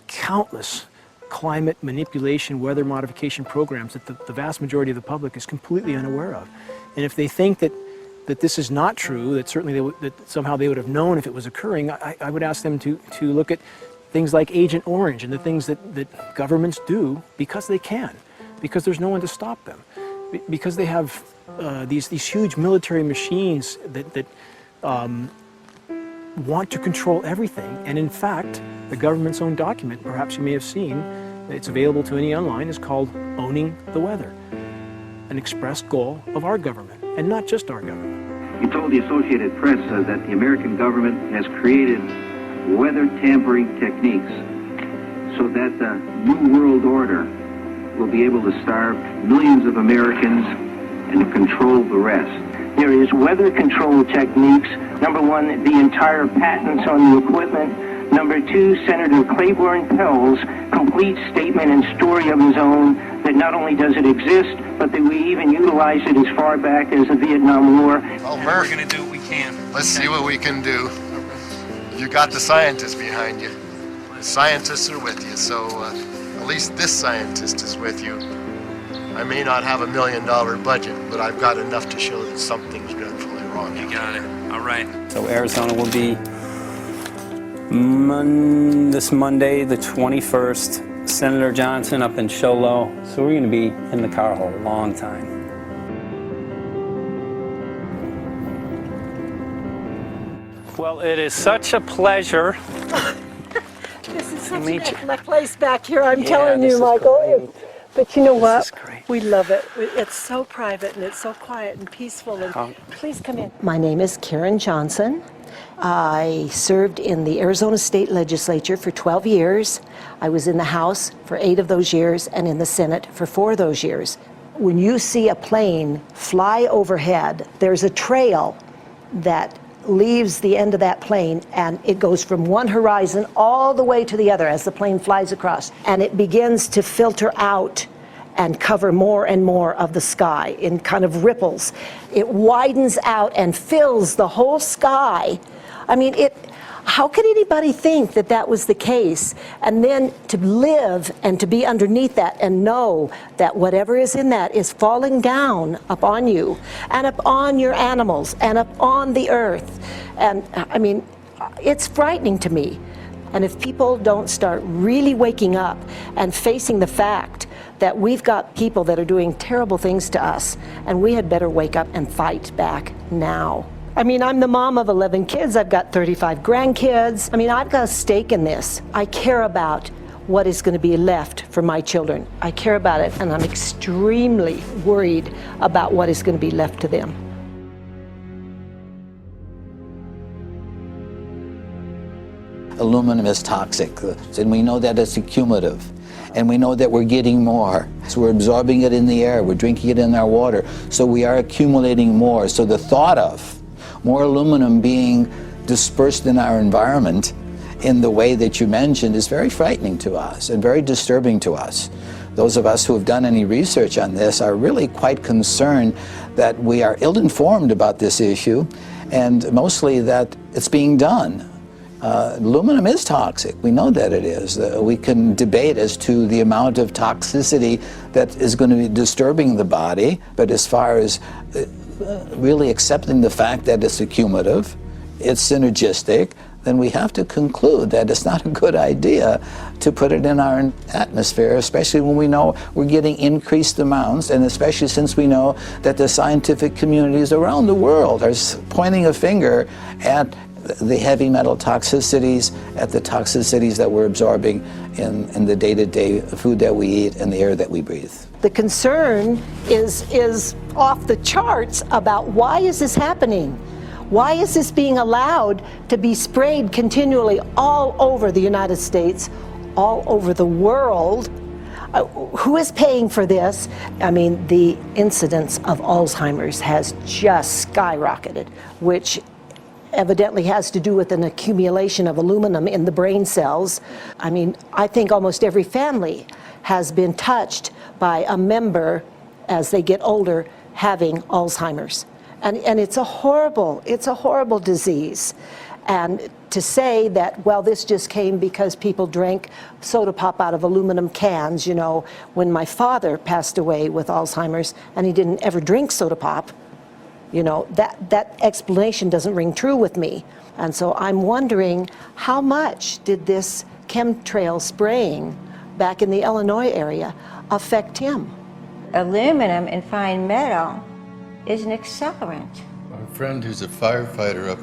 countless climate manipulation, weather modification programs that the vast majority of the public is completely unaware of. And if they think that this is not true, that certainly that somehow they would have known if it was occurring, I would ask them to look at things like Agent Orange and the things that governments do because they can, because there's no one to stop them, because they have these huge military machines that want to control everything. And in fact, the government's own document, perhaps you may have seen, it's available to any online, is called Owning the Weather, an express goal of our government, and not just our government. He told the Associated Press that the American government has created weather tampering techniques so that the New World Order will be able to starve millions of Americans and to control the rest. There is weather control techniques. Number one, the entire patents on the equipment. Number two, Senator Claiborne Pell's complete statement and story of his own that not only does it exist, but that we even utilize it as far back as the Vietnam War. Well, Murph, we're going to do what we can. let's see what we can do. You got the scientists behind you. The scientists are with you, so at least this scientist is with you. I may not have $1 million budget, but I've got enough to show that something's dreadfully wrong. You got it. All right. So Arizona will be this Monday, the 21st. Senator Johnson up in Show Low. So we're going to be in the car a long time. Well, it is such a pleasure. This is such an excellent place back here, I'm telling you, Michael. But you know what? We love it. It's so private and it's so quiet and peaceful. And please come in. My name is Karen Johnson. I served in the Arizona State Legislature for 12 years. I was in the House for 8 of those years and in the Senate for 4 of those years. When you see a plane fly overhead, there's a trail that leaves the end of that plane, and it goes from one horizon all the way to the other as the plane flies across, and it begins to filter out and cover more and more of the sky in kind of ripples. It widens out and fills the whole sky. I mean, how could anybody think that that was the case? And then to live and to be underneath that and know that whatever is in that is falling down upon you and upon your animals and upon the earth. And I mean, it's frightening to me. And if people don't start really waking up and facing the fact that we've got people that are doing terrible things to us, and we had better wake up and fight back now. I mean, I'm the mom of 11 kids. I've got 35 grandkids. I mean, I've got a stake in this. I care about what is going to be left for my children. I care about it, and I'm extremely worried about what is going to be left to them. Aluminum is toxic, and we know that it's accumulative. And we know that we're getting more. So we're absorbing it in the air, we're drinking it in our water. So we are accumulating more. So the thought of more aluminum being dispersed in our environment in the way that you mentioned is very frightening to us and very disturbing to us. Those of us who have done any research on this are really quite concerned that we are ill-informed about this issue, and mostly that it's being done. Aluminum is toxic. We know that it is. We can debate as to the amount of toxicity that is going to be disturbing the body, but as far as really accepting the fact that it's accumulative, it's synergistic, then we have to conclude that it's not a good idea to put it in our atmosphere, especially when we know we're getting increased amounts, and especially since we know that the scientific communities around the world are pointing a finger at the heavy metal toxicities, at the toxicities that we're absorbing in the day-to-day food that we eat and the air that we breathe. The concern is off the charts about why is this happening? Why is this being allowed to be sprayed continually all over the United States, all over the world? Who is paying for this? I mean, the incidence of Alzheimer's has just skyrocketed, which evidently has to do with an accumulation of aluminum in the brain cells. I mean, I think almost every family has been touched by a member as they get older having Alzheimer's. And it's a horrible disease. And to say that, well, this just came because people drank soda pop out of aluminum cans, you know, when my father passed away with Alzheimer's and he didn't ever drink soda pop, you know, that explanation doesn't ring true with me. And so I'm wondering, how much did this chemtrail spraying back in the Illinois area affect him? Aluminum and fine metal is an accelerant. Our friend who's a firefighter up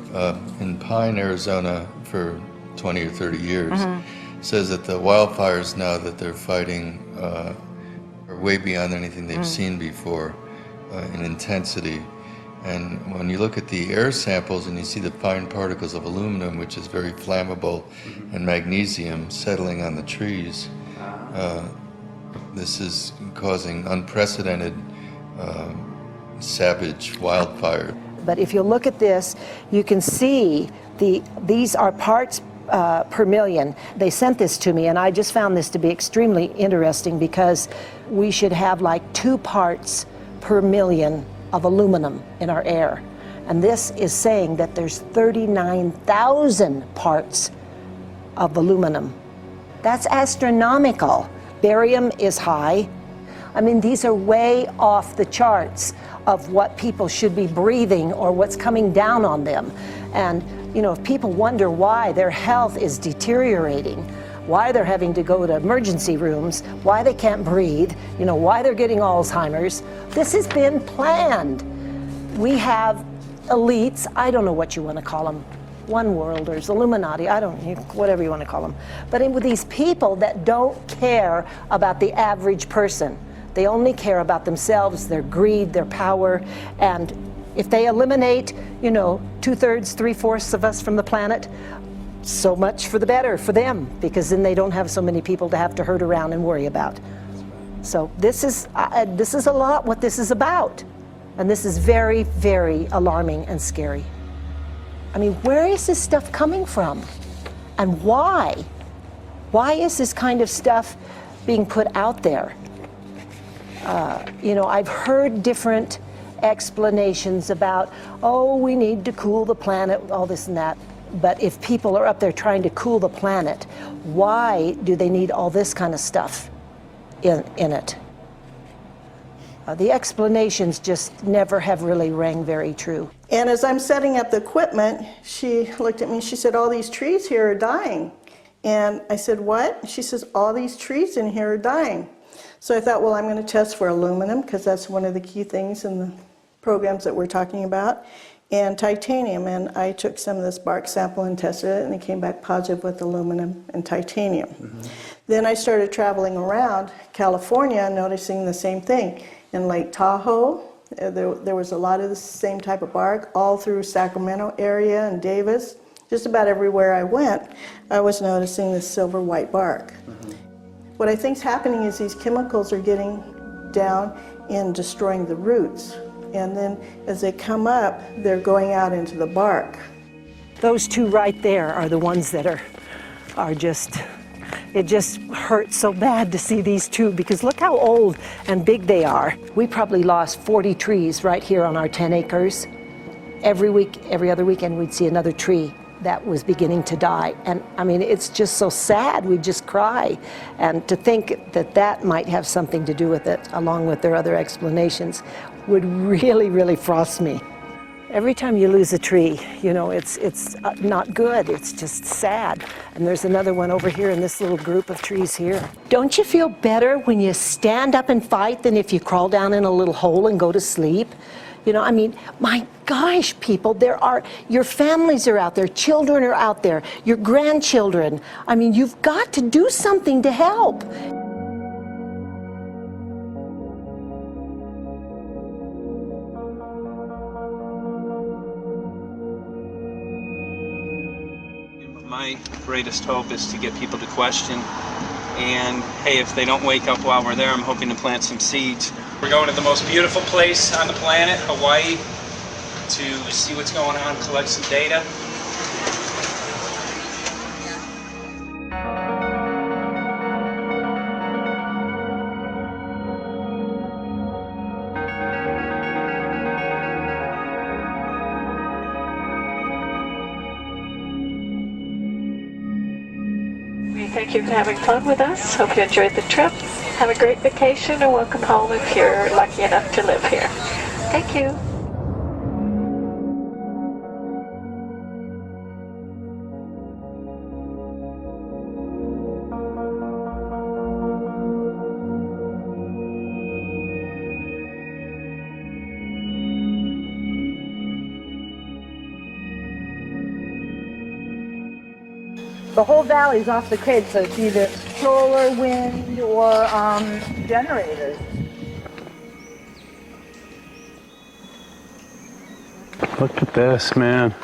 in Pine, Arizona for 20 or 30 years says that the wildfires now that they're fighting are way beyond anything they've seen before in intensity. And when you look at the air samples and you see the fine particles of aluminum, which is very flammable, and magnesium settling on the trees, this is causing unprecedented savage wildfire. But if you look at this, you can see these are parts per million. They sent this to me, and I just found this to be extremely interesting because we should have like 2 parts per million of aluminum in our air. And this is saying that there's 39,000 parts of aluminum. That's astronomical. Barium is high. I mean, these are way off the charts of what people should be breathing or what's coming down on them. And, you know, if people wonder why their health is deteriorating, why they're having to go to emergency rooms, why they can't breathe, you know, why they're getting Alzheimer's, this has been planned. We have elites, I don't know what you want to call them, one worlders, Illuminati, I don't know, whatever you want to call them. But with these people that don't care about the average person. They only care about themselves, their greed, their power, and if they eliminate, you know, 2/3, 3/4 of us from the planet, so much for the better for them, because then they don't have so many people to have to herd around and worry about. So this is a lot what this is about, and this is very, very alarming and scary. I mean, where is this stuff coming from, and why? Why is this kind of stuff being put out there? You know, I've heard different explanations about, oh, we need to cool the planet, all this and that. But if people are up there trying to cool the planet, why do they need all this kind of stuff in it? The explanations just never have really rang very true. And as I'm setting up the equipment, she looked at me, she said, all these trees here are dying. And I said, what? She says, all these trees in here are dying. So I thought, well, I'm going to test for aluminum, because that's one of the key things in the programs that we're talking about, and titanium. And I took some of this bark sample and tested it, and it came back positive with aluminum and titanium. Then I started traveling around California, noticing the same thing. In Lake Tahoe, there was a lot of the same type of bark, all through Sacramento area and Davis. Just about everywhere I went, I was noticing this silver white bark. What I think is happening is these chemicals are getting down and destroying the roots. And then as they come up, they're going out into the bark. Those two right there are the ones that are just, it just hurts so bad to see these two, because look how old and big they are. We probably lost 40 trees right here on our 10 acres. Every week, every other weekend, we'd see another tree that was beginning to die. And I mean, it's just so sad, we just cry. And to think that that might have something to do with it, along with their other explanations, would really, really frost me. Every time you lose a tree, you know, it's not good, it's just sad. And there's another one over here in this little group of trees here. Don't you feel better when you stand up and fight than if you crawl down in a little hole and go to sleep? You know, I mean, my gosh, people, your families are out there, children are out there, your grandchildren. I mean, you've got to do something to help. My greatest hope is to get people to question. And hey, if they don't wake up while we're there, I'm hoping to plant some seeds. We're going to the most beautiful place on the planet, Hawaii, to see what's going on, collect some data. Thank you for having fun with us. Hope you enjoyed the trip. Have a great vacation and welcome home if you're lucky enough to live here. Thank you. The whole valley's off the grid, so it's either solar, wind, or generators. Look at this, man.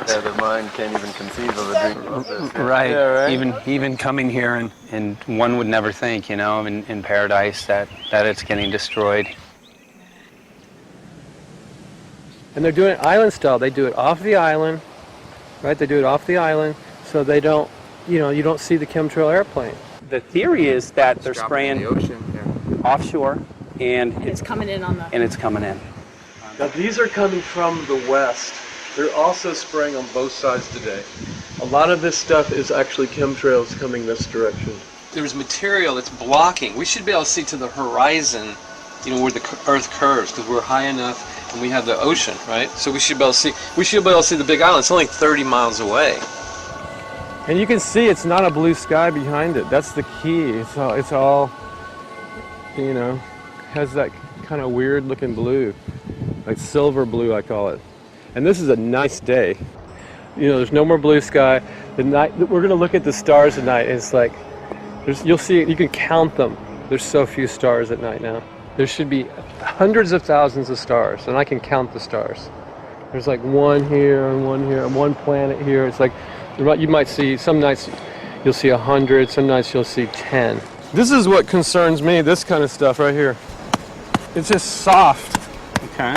Yeah, the mind can't even conceive of a dream of this. Right. Yeah, right. Even coming here, and one would never think, you know, in paradise that it's getting destroyed. And they're doing it island style. They do it off the island, right? They do it off the island, so they don't, you know, you don't see the chemtrail airplane. The theory is that they're spraying the ocean, offshore, and It's coming in on the... and it's coming in. Now these are coming from the west. They're also spraying on both sides today. A lot of this stuff is actually chemtrails coming this direction. There's material that's blocking. We should be able to see to the horizon, you know, where the Earth curves, because we're high enough and we have the ocean, right? So we should be able to see. We should be able to see the Big Island. It's only 30 miles away. And you can see it's not a blue sky behind it. That's the key. It's all, you know, has that kind of weird looking blue, like silver blue, I call it. And this is a nice day. You know, there's no more blue sky. The night, we're gonna look at the stars at night, and it's like, you'll see, you can count them. There's so few stars at night now. There should be hundreds of thousands of stars, and I can count the stars. There's like one here, and one planet here. It's like, you might see, some nights you'll see 100, some nights you'll see 10. This is what concerns me, this kind of stuff right here. It's just soft. Okay.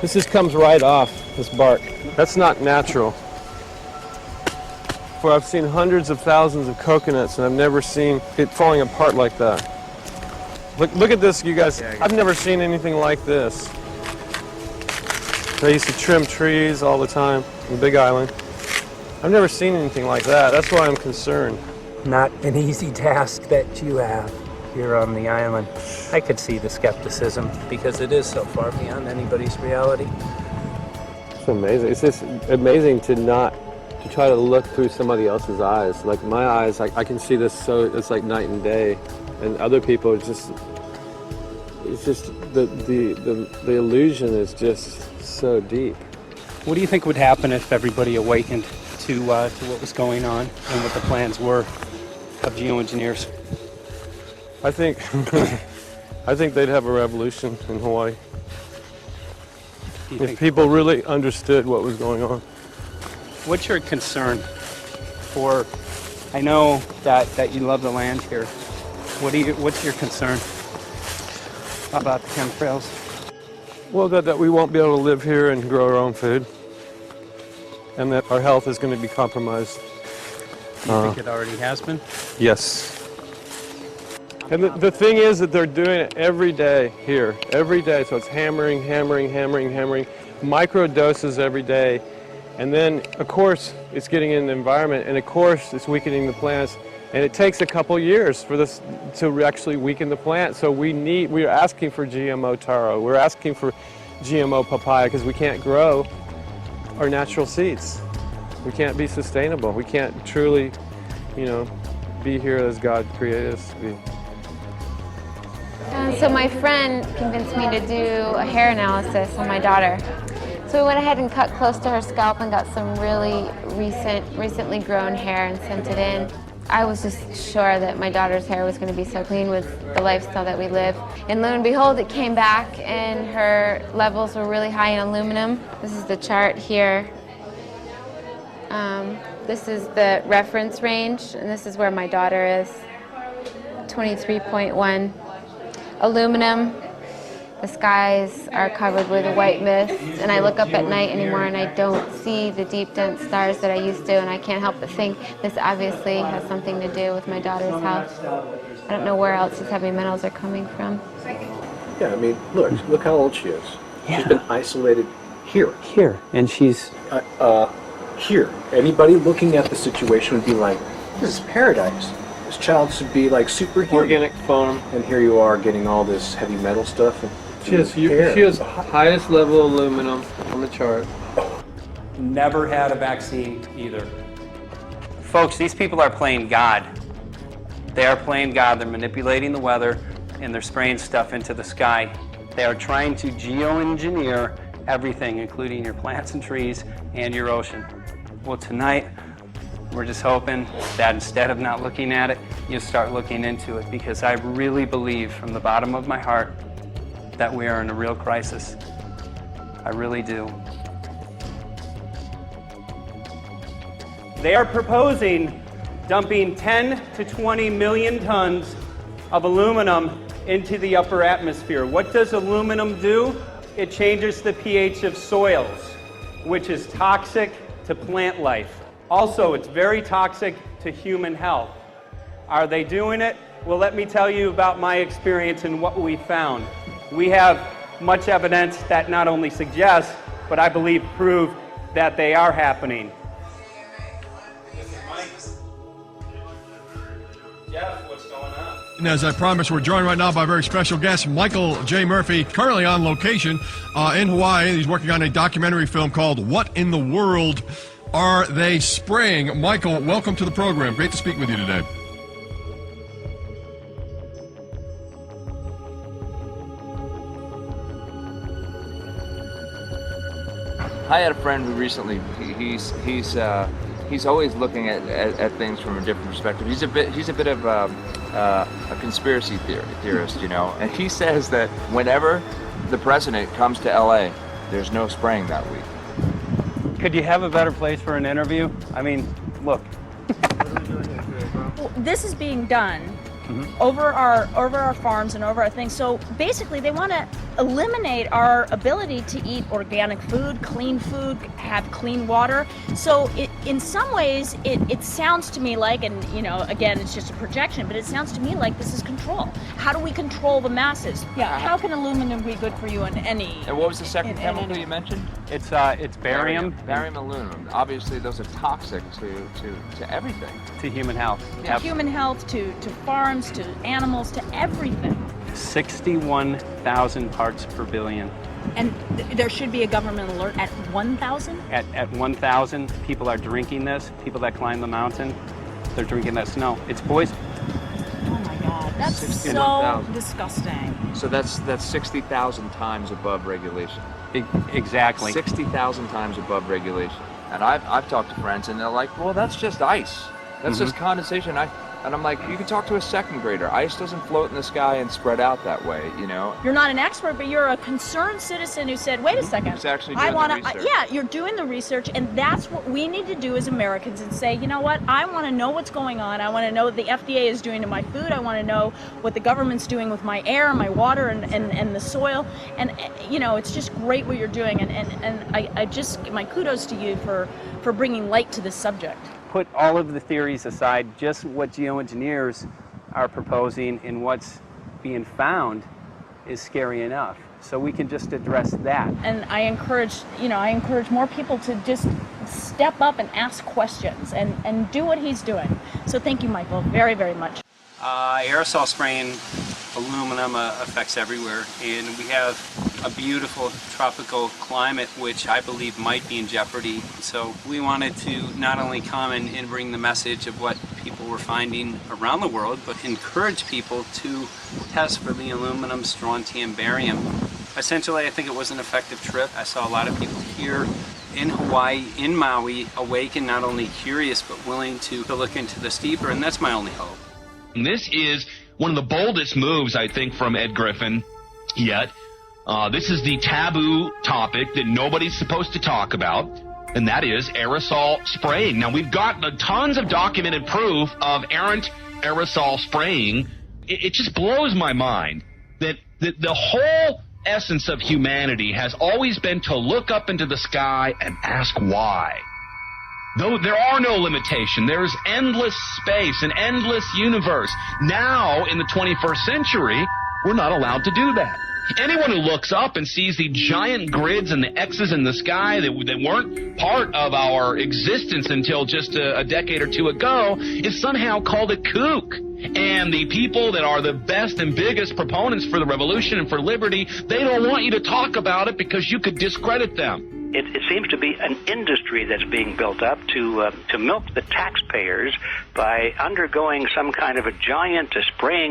This just comes right off, this bark. That's not natural. For I've seen hundreds of thousands of coconuts, and I've never seen it falling apart like that. Look at this, you guys. I've never seen anything like this. I used to trim trees all the time on the Big Island. I've never seen anything like that. That's why I'm concerned. Not an easy task that you have here on the island. I could see the skepticism because it is so far beyond anybody's reality. It's amazing. It's just amazing to try to look through somebody else's eyes. Like my eyes, I can see this, so it's like night and day. And other people, it's just the illusion is just so deep. What do you think would happen if everybody awakened to what was going on and what the plans were of geoengineers? I think they'd have a revolution in Hawaii. If people really understood what was going on. What's your concern for, I know that you love the land here. What's your concern about the chemtrails? Well, that we won't be able to live here and grow our own food. And that our health is going to be compromised. Do you think it already has been? Yes. And the thing is that they're doing it every day here, every day. So it's hammering, micro doses every day. And then, of course, it's getting in the environment, and of course, it's weakening the plants. And it takes a couple years for this to actually weaken the plant. So we're asking for GMO taro. We're asking for GMO papaya because we can't grow our natural seeds. We can't be sustainable. We can't truly, you know, be here as God created us to be. So my friend convinced me to do a hair analysis on my daughter. So we went ahead and cut close to her scalp and got some really recently grown hair and sent it in. I was just sure that my daughter's hair was going to be so clean with the lifestyle that we live. And lo and behold, it came back and her levels were really high in aluminum. This is the chart here. This is the reference range, and this is where my daughter is. 23.1. Aluminum. The skies are covered with a white mist, and I look up at night anymore and I don't see the deep, dense stars that I used to, and I can't help but think this obviously has something to do with my daughter's health. I don't know where else these heavy metals are coming from. Yeah, I mean, look how old she is. Yeah. She's been isolated here. Here, and she's... Here. Anybody looking at the situation would be like, this is paradise. This child should be like superhuman. Organic farm. And here you are getting all this heavy metal stuff. And she has highest level aluminum on the chart. Never had a vaccine either. Folks, these people are playing God. They are playing God. They're manipulating the weather and they're spraying stuff into the sky. They are trying to geoengineer everything, including your plants and trees and your ocean. Well, tonight, we're just hoping that instead of not looking at it, you'll start looking into it, because I really believe from the bottom of my heart that we are in a real crisis. I really do. They are proposing dumping 10 to 20 million tons of aluminum into the upper atmosphere. What does aluminum do? It changes the pH of soils, which is toxic to plant life. Also, it's very toxic to human health. Are they doing it? Well, let me tell you about my experience and what we found. We have much evidence that not only suggests, but I believe prove that they are happening. Jeff, what's going on? And as I promised, we're joined right now by a very special guest, Michael J. Murphy, currently on location in Hawaii. He's working on a documentary film called What in the World Are They Spraying? Michael, welcome to the program. Great to speak with you today. I had a friend who recently, he's always looking at things from a different perspective. He's a bit of a conspiracy theorist, you know, and he says that whenever the president comes to LA, there's no spraying that week. Could you have a better place for an interview? I mean, look. Well, this is being done over our farms and over our things. So basically, they want to eliminate our ability to eat organic food, have clean water. So in some ways, it sounds to me like, and you know, again, it's just a projection, but it sounds to me like this is control. How do we control the masses? Yeah. How can aluminum be good for you in any? And what was the second chemical you mentioned? It's barium. Barium aluminum. Obviously, those are toxic to everything. To human health. To human health, to farms, to animals, to everything. 61,000 parts per billion. And there should be a government alert at 1,000? At 1,000, people are drinking this. People that climb the mountain, they're drinking that snow. It's poison. Oh my God, that's so disgusting. So that's 60,000 times above regulation. Exactly. 60,000 times above regulation. And I've talked to friends and they're like, well, that's just ice. That's just condensation. And I'm like, you can talk to a second grader. Ice doesn't float in the sky and spread out that way, you know? You're not an expert, but you're a concerned citizen who said, wait a second. Who's actually doing the research. Yeah, you're doing the research, and that's what we need to do as Americans and say, you know what, I want to know what's going on. I want to know what the FDA is doing to my food. I want to know what the government's doing with my air, my water, and the soil. And, you know, it's just great what you're doing. And I just, my kudos to you for bringing light to this subject. Put all of the theories aside, just what geoengineers are proposing and what's being found is scary enough. So we can just address that. And I encourage more people to just step up and ask questions and do what he's doing. So thank you, Michael, very, very much. Aerosol spraying aluminum affects everywhere, and we have a beautiful tropical climate which I believe might be in jeopardy. So we wanted to not only come and bring the message of what people were finding around the world, but encourage people to test for the aluminum, strontium, barium. Essentially, I think it was an effective trip. I saw a lot of people here in Hawaii, in Maui, awake and not only curious but willing to look into this deeper, and that's my only hope. This is one of the boldest moves, I think, from Ed Griffin yet. This is the taboo topic that nobody's supposed to talk about, and that is aerosol spraying. Now, we've got tons of documented proof of errant aerosol spraying. It just blows my mind that the whole essence of humanity has always been to look up into the sky and ask why. Though there are no limitations, there's endless space, an endless universe. Now, in the 21st century, we're not allowed to do that. Anyone who looks up and sees the giant grids and the X's in the sky that weren't part of our existence until just a decade or two ago is somehow called a kook. And the people that are the best and biggest proponents for the revolution and for liberty, they don't want you to talk about it because you could discredit them. It seems to be an industry that's being built up to milk the taxpayers by undergoing some kind of a giant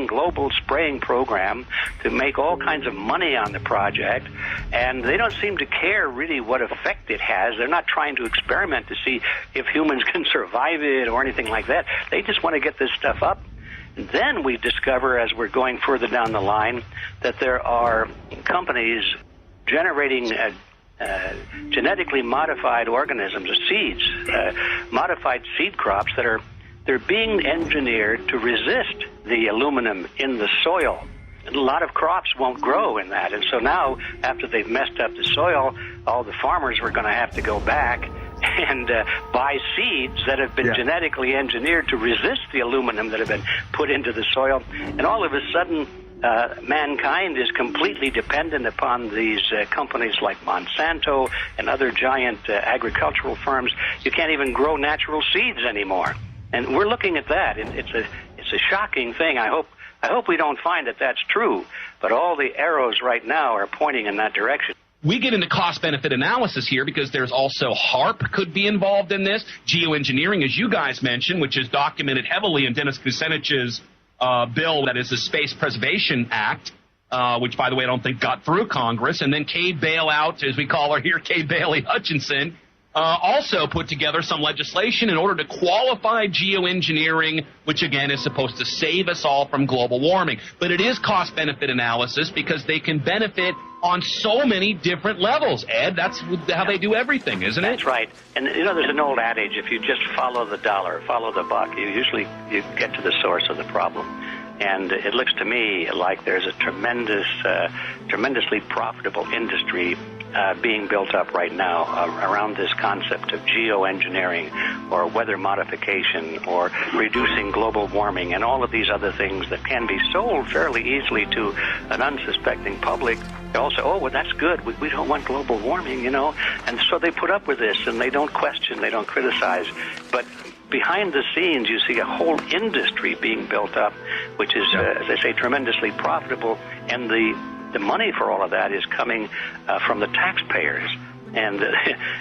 global spraying program to make all kinds of money on the project, and they don't seem to care really what effect it has. They're not trying to experiment to see if humans can survive it or anything like that. They just want to get this stuff up. And then we discover, as we're going further down the line, that there are companies generating genetically modified organisms, seeds, modified seed crops they're being engineered to resist the aluminum in the soil. And a lot of crops won't grow in that. And so now, after they've messed up the soil, all the farmers were going to have to go back and buy seeds that have been genetically engineered to resist the aluminum that have been put into the soil. And all of a sudden, mankind is completely dependent upon these companies like Monsanto and other giant agricultural firms. You can't even grow natural seeds anymore. And we're looking at that. It's a shocking thing. I hope we don't find that that's true. But all the arrows right now are pointing in that direction. We get into cost-benefit analysis here because there's also HAARP could be involved in this. Geoengineering, as you guys mentioned, which is documented heavily in Dennis Kucinich's bill, that is the Space Preservation Act, which, by the way, I don't think got through Congress. And then Kay Bailout, as we call her here, Kay Bailey Hutchinson, also put together some legislation in order to qualify geoengineering, which, again, is supposed to save us all from global warming. But it is cost-benefit analysis because they can benefit on so many different levels. Ed, that's how they do everything, isn't it? That's right. And, there's an old adage, if you just follow the dollar, follow the buck, you get to the source of the problem. And it looks to me like there's a tremendously profitable industry being built up right now around this concept of geoengineering or weather modification or reducing global warming and all of these other things that can be sold fairly easily to an unsuspecting public. They all say, oh, well, that's good. We don't want global warming, And so they put up with this, and they don't question, they don't criticize. But behind the scenes, you see a whole industry being built up, which is, as I say, tremendously profitable. And the money for all of that is coming from the taxpayers. And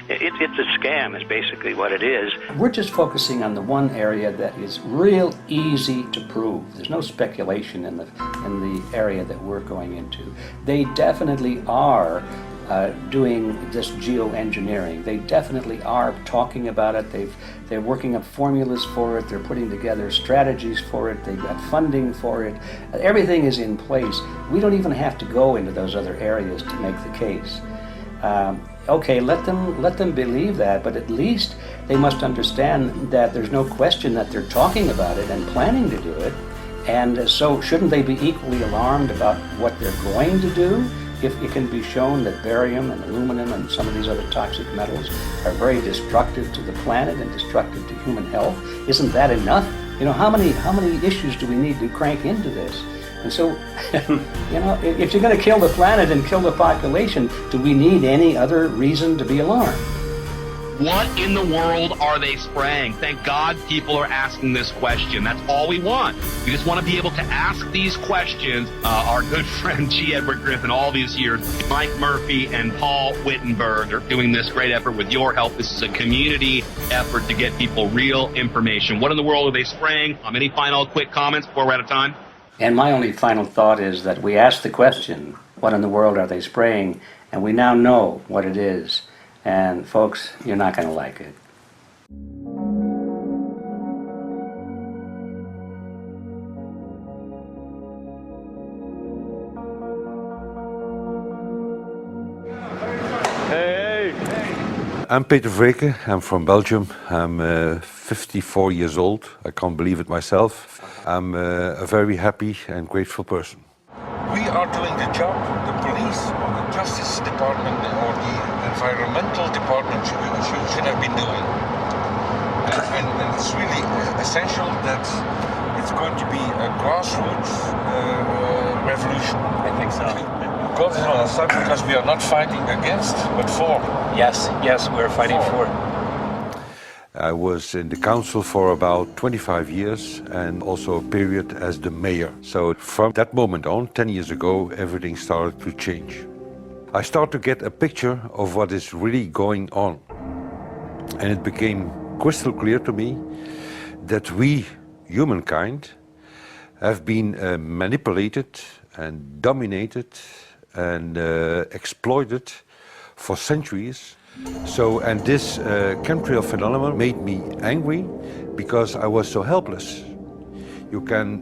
it's a scam is basically what it is. We're just focusing on the one area that is real easy to prove. There's no speculation in the area that we're going into. They definitely are doing this geoengineering. They definitely are talking about it. They're working up formulas for it. They're putting together strategies for it. They've got funding for it. Everything is in place. We don't even have to go into those other areas to make the case. Okay, let them believe that, but at least they must understand that there's no question that they're talking about it and planning to do it. And so shouldn't they be equally alarmed about what they're going to do if it can be shown that barium and aluminum and some of these other toxic metals are very destructive to the planet and destructive to human health? Isn't that enough? How many issues do we need to crank into this? And so, if you're going to kill the planet and kill the population, do we need any other reason to be alarmed? What in the world are they spraying? Thank God people are asking this question. That's all we want. We just want to be able to ask these questions. Our good friend G. Edward Griffin, all these years, Mike Murphy and Paul Wittenberg are doing this great effort with your help. This is a community effort to get people real information. What in the world are they spraying? Any final quick comments before we're out of time? And my only final thought is that we asked the question, what in the world are they spraying? And we now know what it is. And folks, you're not going to like it. I'm Peter Vreke. I'm from Belgium. I'm 54 years old. I can't believe it myself. I'm a very happy and grateful person. We are doing the job the police or the justice department or the environmental department should have been doing. And it's really essential that it's going to be a grassroots revolution. I think so. God is on our side because we are not fighting against, but for. Yes, we're fighting for. I was in the council for about 25 years and also a period as the mayor. So from that moment on, 10 years ago, everything started to change. I start to get a picture of what is really going on. And it became crystal clear to me that we, humankind, have been manipulated and dominated and exploited for centuries. And this chemtrail phenomenon made me angry because I was so helpless. You can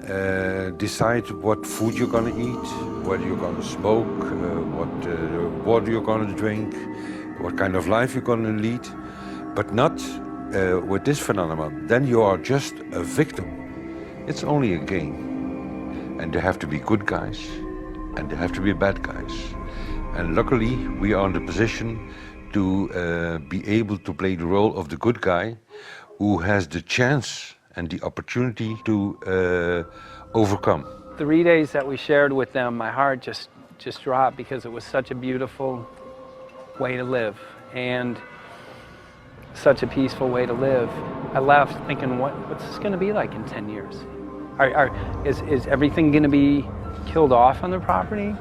decide what food you're gonna eat, whether you're gonna smoke, what water you're gonna drink, what kind of life you're gonna lead, but not with this phenomenon. Then you are just a victim. It's only a game. And there have to be good guys, and there have to be bad guys. And luckily, we are in the position to be able to play the role of the good guy who has the chance and the opportunity to overcome. 3 days that we shared with them, my heart just dropped because it was such a beautiful way to live and such a peaceful way to live. I left thinking, what's this going to be like in 10 years? Is everything going to be killed off on their property?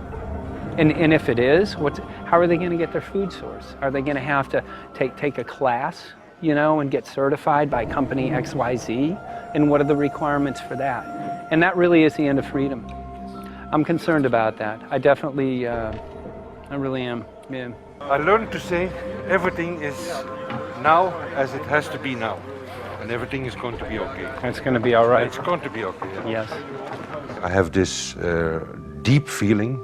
And if it is, how are they going to get their food source? Are they going to have to take a class, and get certified by company XYZ? And what are the requirements for that? And that really is the end of freedom. I'm concerned about that. I definitely, I really am. Yeah. I learned to say everything is now as it has to be now. And everything is going to be okay. It's going to be all right. It's going to be okay. Yeah. Yes. I have this deep feeling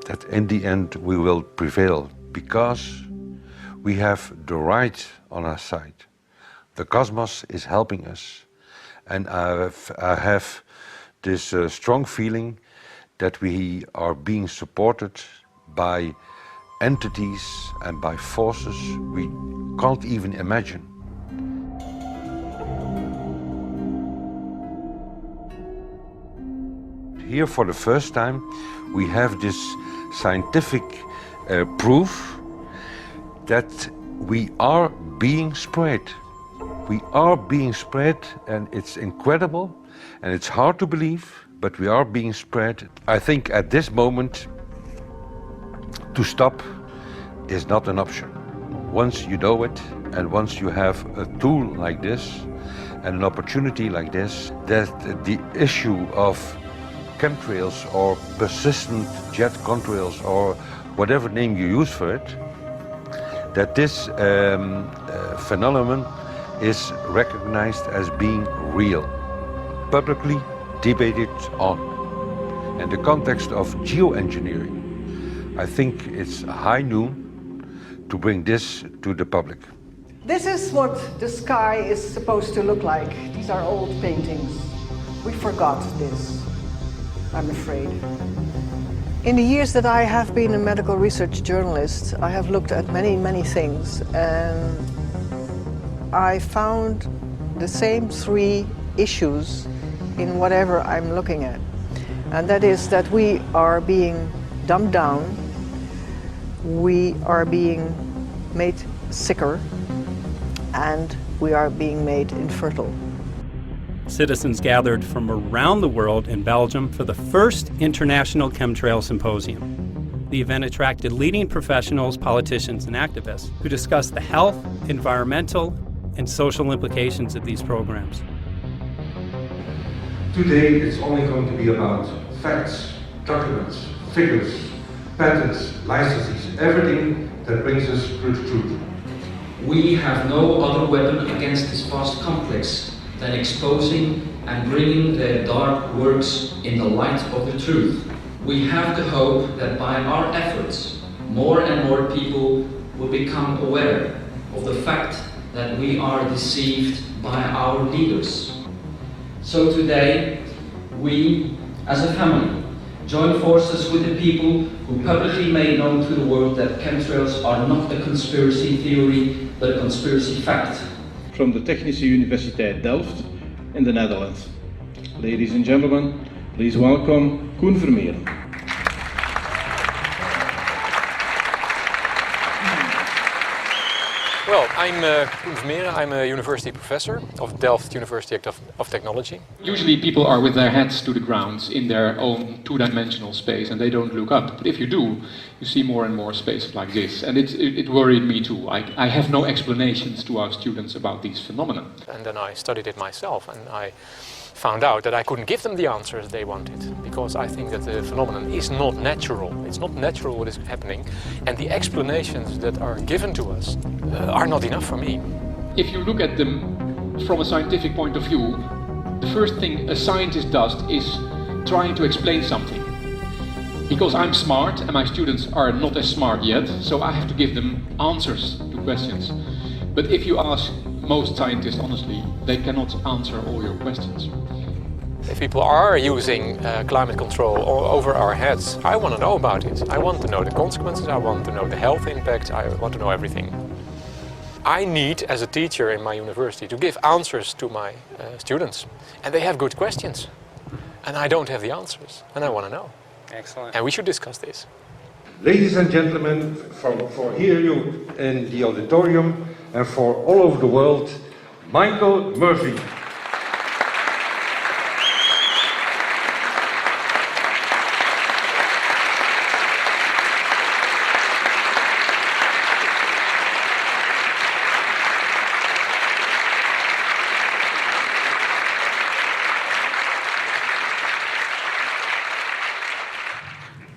that in the end we will prevail because we have the right on our side. The cosmos is helping us. And I have this strong feeling that we are being supported by entities and by forces we can't even imagine. Here for the first time we have this scientific proof that we are being spread. We are being spread, and it's incredible and it's hard to believe, but we are being spread. I think at this moment to stop is not an option. Once you know it and once you have a tool like this and an opportunity like this, that the issue of chemtrails or persistent jet contrails or whatever name you use for it, that this phenomenon is recognized as being real, publicly debated on. In the context of geoengineering, I think it's high noon to bring this to the public. This is what the sky is supposed to look like. These are old paintings. We forgot this, I'm afraid. In the years that I have been a medical research journalist, I have looked at many, many things, and I found the same three issues in whatever I'm looking at. And that is that we are being dumbed down, we are being made sicker, and we are being made infertile. Citizens gathered from around the world in Belgium for the first International Chemtrail Symposium. The event attracted leading professionals, politicians, and activists who discussed the health, environmental, and social implications of these programs. Today it's only going to be about facts, documents, figures, patents, licenses, everything that brings us to the truth. We have no other weapon against this vast complex than exposing and bringing their dark works in the light of the truth. We have the hope that by our efforts, more and more people will become aware of the fact that we are deceived by our leaders. So today, we, as a family, join forces with the people who publicly made known to the world that chemtrails are not a conspiracy theory, but a conspiracy fact. From the Technische Universiteit Delft in the Netherlands. Ladies and gentlemen, please welcome Koen Vermeeren. Well, I'm Koen Vermeeren. I'm a university professor of Delft University of Technology. Usually people are with their heads to the ground in their own two-dimensional space and they don't look up. But if you do, you see more and more spaces like this. And it worried me too. I have no explanations to our students about these phenomena. And then I studied it myself and I found out that I couldn't give them the answers they wanted, because I think that the phenomenon is not natural. It's not natural what is happening, and the explanations that are given to us are not enough for me. If you look at them from a scientific point of view, the first thing a scientist does is trying to explain something. Because I'm smart and my students are not as smart yet, so I have to give them answers to questions. But if you ask most scientists honestly, they cannot answer all your questions. If people are using climate control over our heads, I want to know about it. I want to know the consequences, I want to know the health impact, I want to know everything. I need, as a teacher in my university, to give answers to my students. And they have good questions. And I don't have the answers, and I want to know. Excellent. And we should discuss this. Ladies and gentlemen, for here you in the auditorium and for all over the world, Michael Murphy.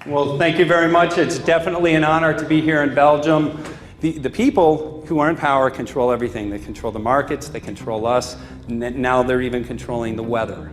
Well, thank you very much. It's definitely an honor to be here in Belgium. The people who are in power control everything. They control the markets, they control us. Now they're even controlling the weather.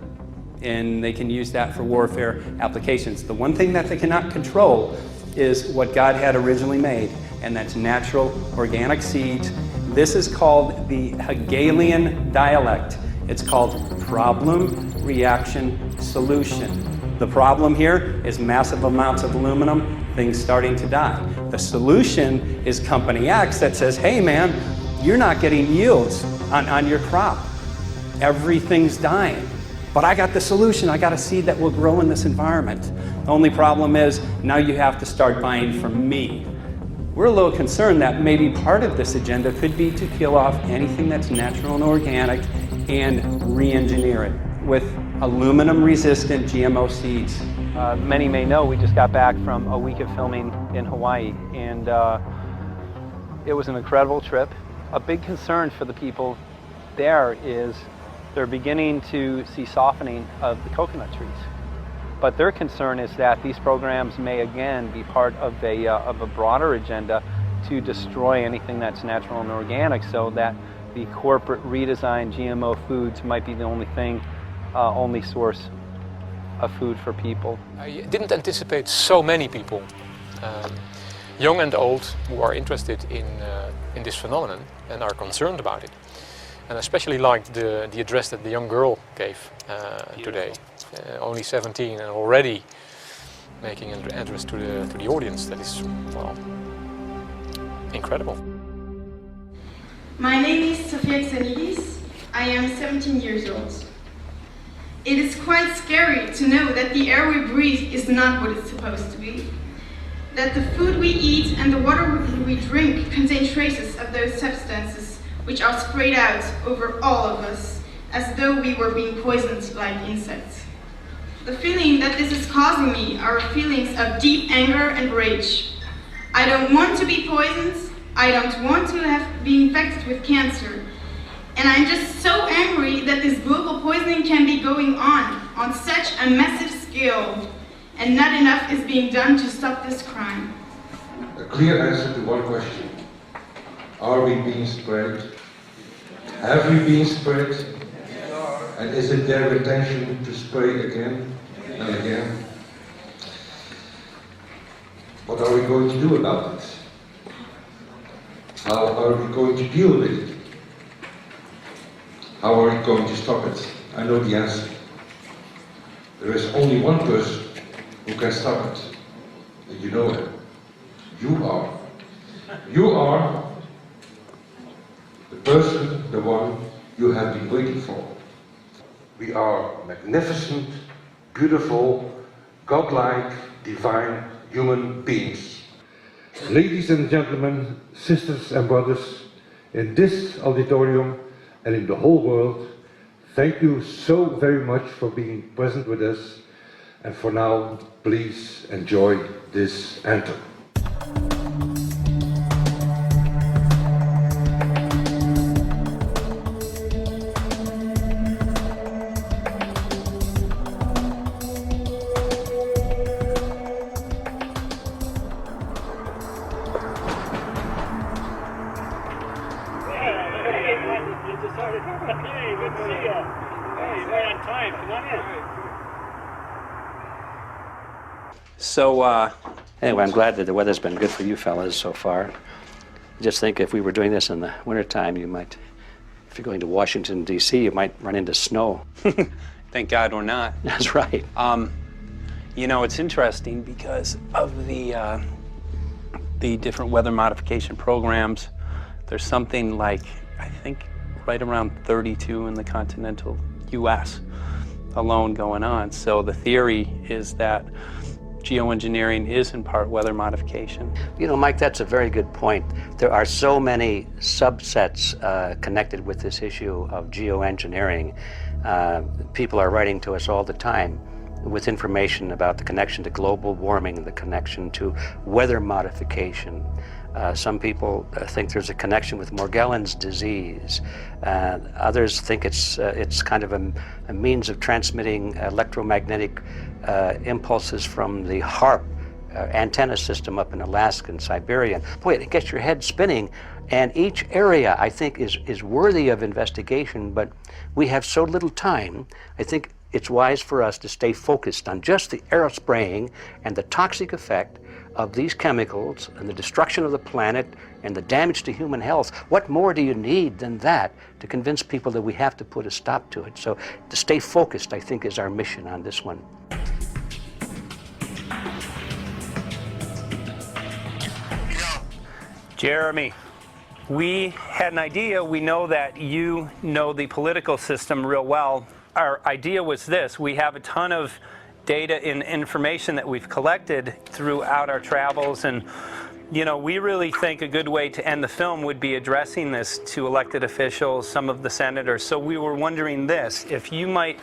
And they can use that for warfare applications. The one thing that they cannot control is what God had originally made, and that's natural organic seeds. This is called the Hegelian dialect. It's called problem, reaction, solution. The problem here is massive amounts of aluminum, things starting to die. The solution is company X that says, hey man, you're not getting yields on your crop. Everything's dying. But I got the solution, I got a seed that will grow in this environment. The only problem is, now you have to start buying from me. We're a little concerned that maybe part of this agenda could be to kill off anything that's natural and organic and re-engineer it with aluminum-resistant GMO seeds. Many may know we just got back from a week of filming in Hawaii, and it was an incredible trip. A big concern for the people there is they're beginning to see softening of the coconut trees. But their concern is that these programs may again be part of a broader agenda to destroy anything that's natural and organic, so that the corporate redesigned GMO foods might be the only source of food for people. I didn't anticipate so many people, young and old, who are interested in this phenomenon and are concerned about it. And I especially liked the address that the young girl gave today. Only 17 and already making an address to the audience. That is, well, incredible. My name is Sofia Xenidis. I am 17 years old. It is quite scary to know that the air we breathe is not what it's supposed to be. That the food we eat and the water we drink contain traces of those substances which are sprayed out over all of us, as though we were being poisoned like insects. The feeling that this is causing me are feelings of deep anger and rage. I don't want to be poisoned, I don't want to be infected with cancer, and I'm just so angry that this global poisoning can be going on such a massive scale, and not enough is being done to stop this crime. A clear answer to one question. Are we being sprayed? Have we been sprayed? And is it their intention to spray again and again? What are we going to do about it? How are we going to deal with it? How are we going to stop it? I know the answer. There is only one person who can stop it. And you know it. You are. You are the person, the one you have been waiting for. We are magnificent, beautiful, godlike, divine human beings. Ladies and gentlemen, sisters and brothers, in this auditorium and in the whole world, thank you so very much for being present with us. And for now, please enjoy this anthem. So anyway, I'm glad that the weather's been good for you fellas so far. Just think if we were doing this in the wintertime, you might, if you're going to Washington, D.C., you might run into snow. Thank God we're not. That's right. You know, it's interesting because of the different weather modification programs. There's something like, I think, right around 32 in the continental U.S. alone going on. So the theory is that geoengineering is in part weather modification. You know, Mike, that's a very good point. There are so many subsets connected with this issue of geoengineering. People are writing to us all the time with information about the connection to global warming, the connection to weather modification. Some people think there's a connection with Morgellons disease. Others think it's kind of a means of transmitting electromagnetic impulses from the HAARP antenna system up in Alaska and Siberia. Boy, it gets your head spinning. And each area, I think, is worthy of investigation, but we have so little time. I think it's wise for us to stay focused on just the aerospraying and the toxic effect of these chemicals and the destruction of the planet and the damage to human health. What more do you need than that to convince people that we have to put a stop to it? So to stay focused, I think, is our mission on this one. Jeremy, we had an idea. We know that you know the political system real well. Our idea was this: we have a ton of data and information that we've collected throughout our travels, and you know, we really think a good way to end the film would be addressing this to elected officials, some of the senators. So we were wondering this, if you might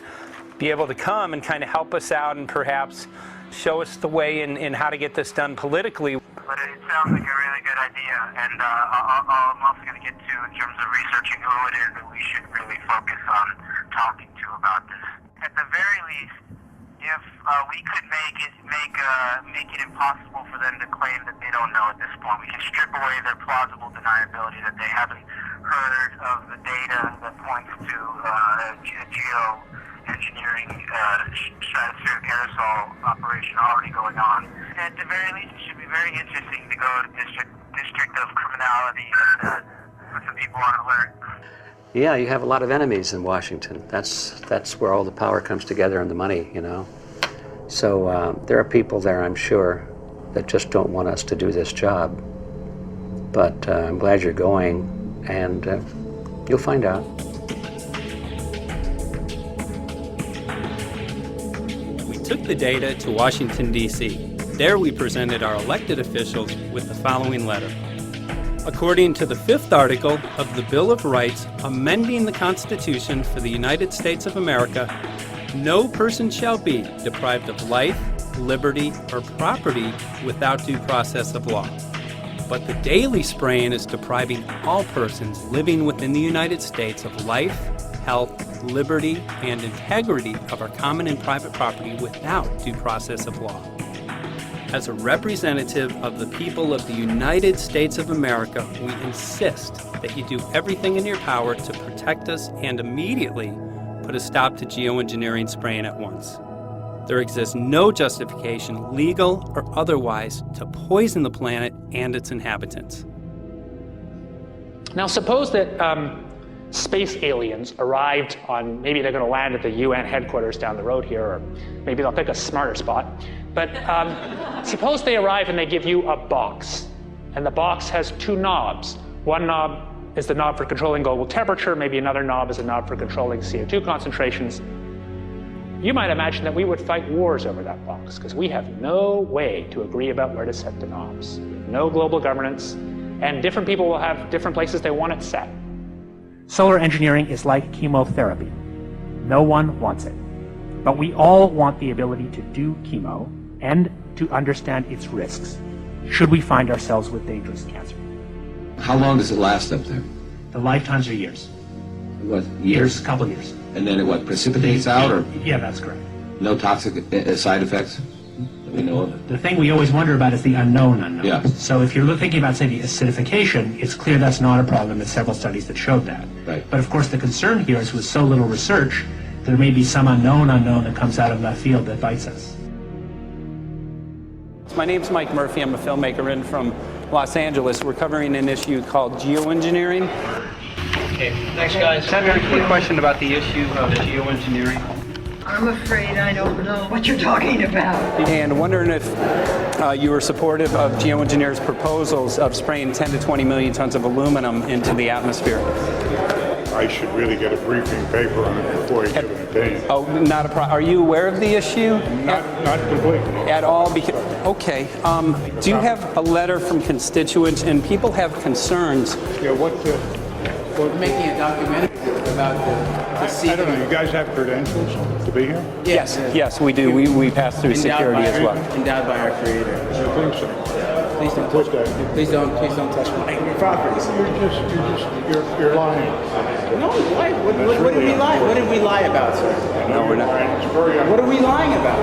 be able to come and kind of help us out and perhaps show us the way in how to get this done politically. But it sounds like a really good idea, and I'm also going to get to, in terms of researching who it is that we should really focus on talking to about this. At the very least, if we could make it impossible for them to claim that they don't know at this point, we can strip away their plausible deniability that they haven't heard of the data that points to geoengineering stratospheric aerosol operation already going on. At the very least, it should be very interesting to go to district of criminality and put some people on alert. Yeah, you have a lot of enemies in Washington. That's where all the power comes together and the money, you know. So there are people there, I'm sure, that just don't want us to do this job. But I'm glad you're going, and you'll find out. We took the data to Washington, D.C. There we presented our elected officials with the following letter. According to the 5th article of the Bill of Rights amending the Constitution for the United States of America, no person shall be deprived of life, liberty, or property without due process of law. But the daily spraying is depriving all persons living within the United States of life, health, liberty, and integrity of our common and private property without due process of law. As a representative of the people of the United States of America, we insist that you do everything in your power to protect us and immediately put a stop to geoengineering spraying at once. There exists no justification, legal or otherwise, to poison the planet and its inhabitants. Now suppose that space aliens arrived on, maybe they're going to land at the UN headquarters down the road here, or maybe they'll pick a smarter spot. But suppose they arrive and they give you a box, and the box has 2 knobs. One knob is the knob for controlling global temperature, maybe another knob is a knob for controlling CO2 concentrations. You might imagine that we would fight wars over that box, because we have no way to agree about where to set the knobs. No global governance, and different people will have different places they want it set. Solar engineering is like chemotherapy. No one wants it. But we all want the ability to do chemo and to understand its risks, should we find ourselves with dangerous cancer. How long does it last up there? The lifetimes are years. What, years? A couple of years. And then it what, precipitates out, or Yeah, that's correct. no toxic side effects that we know of? The thing we always wonder about is the unknown unknowns. Yeah. So if you're thinking about, say, the acidification, it's clear that's not a problem. There's several studies that showed that. Right. But of course, the concern here is with so little research, there may be some unknown that comes out of left field that bites us. My name's Mike Murphy. I'm a filmmaker in from Los Angeles. We're covering an issue called geoengineering. Okay, thanks guys. Senator, a quick question about the issue of geoengineering. I'm afraid I don't know what you're talking about. And wondering if you were supportive of geoengineers' proposals of spraying 10 to 20 million tons of aluminum into the atmosphere. I should really get a briefing paper on it before I give an opinion. Oh, not a problem. Are you aware of the issue? Not completely. At all? Okay. Do you have a letter from constituents, and people have concerns? Yeah, We're making a documentary about the I don't know, you guys have credentials to be here? Yes, yes, we do. We pass through security as well. Endowed by our creator. I think so. Please don't touch my property. You're lying. No, why? What did we lie? What did we lie about, sir? No, we're not. What are we lying about?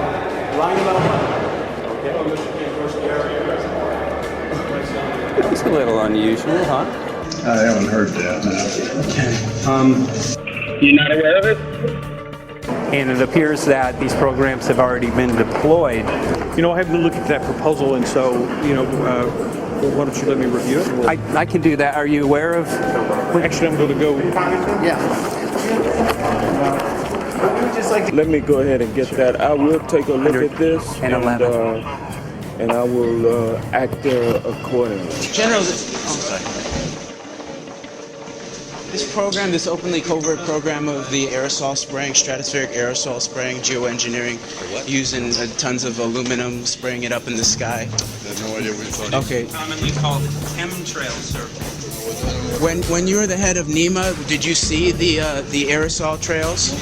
Lying about what? It's a little unusual, huh? I haven't heard that. Okay. You're not aware of it? And it appears that these programs have already been deployed. You know, I haven't looked at that proposal, and so, you know, why don't you let me review it? I can do that. Are you aware of? Actually, I'm going to go. Yeah. Let me go ahead and get that. I will take a look at this, and I will act accordingly. General, this program, this openly covert program of the aerosol spraying, stratospheric aerosol spraying, geoengineering, using tons of aluminum, spraying it up in the sky. I have no idea what you're talking about. Okay. Commonly called chemtrail survey. When you were the head of NEMA, did you see the aerosol trails?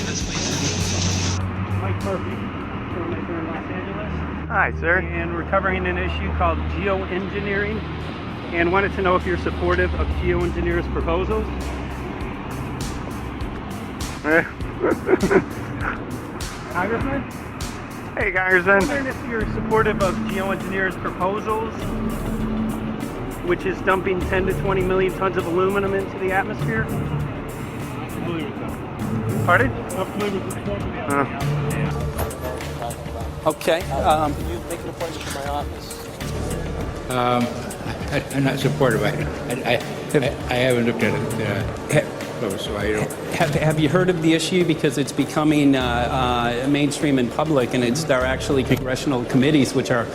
Mike Murphy, filmmaker in Los Angeles. Hi, sir. And we're covering an issue called geoengineering, and wanted to know if you're supportive of geoengineers' proposals. Congressman? Hey, Congressman. I'm wondering if you're supportive of geoengineers' proposals, which is dumping 10 to 20 million tons of aluminum into the atmosphere. Pardon? Okay. Can you make an appointment for my office? I'm not supportive of it. I haven't looked at it close, so I don't. Have you heard of the issue? Because it's becoming mainstream in public, and there are actually congressional committees which are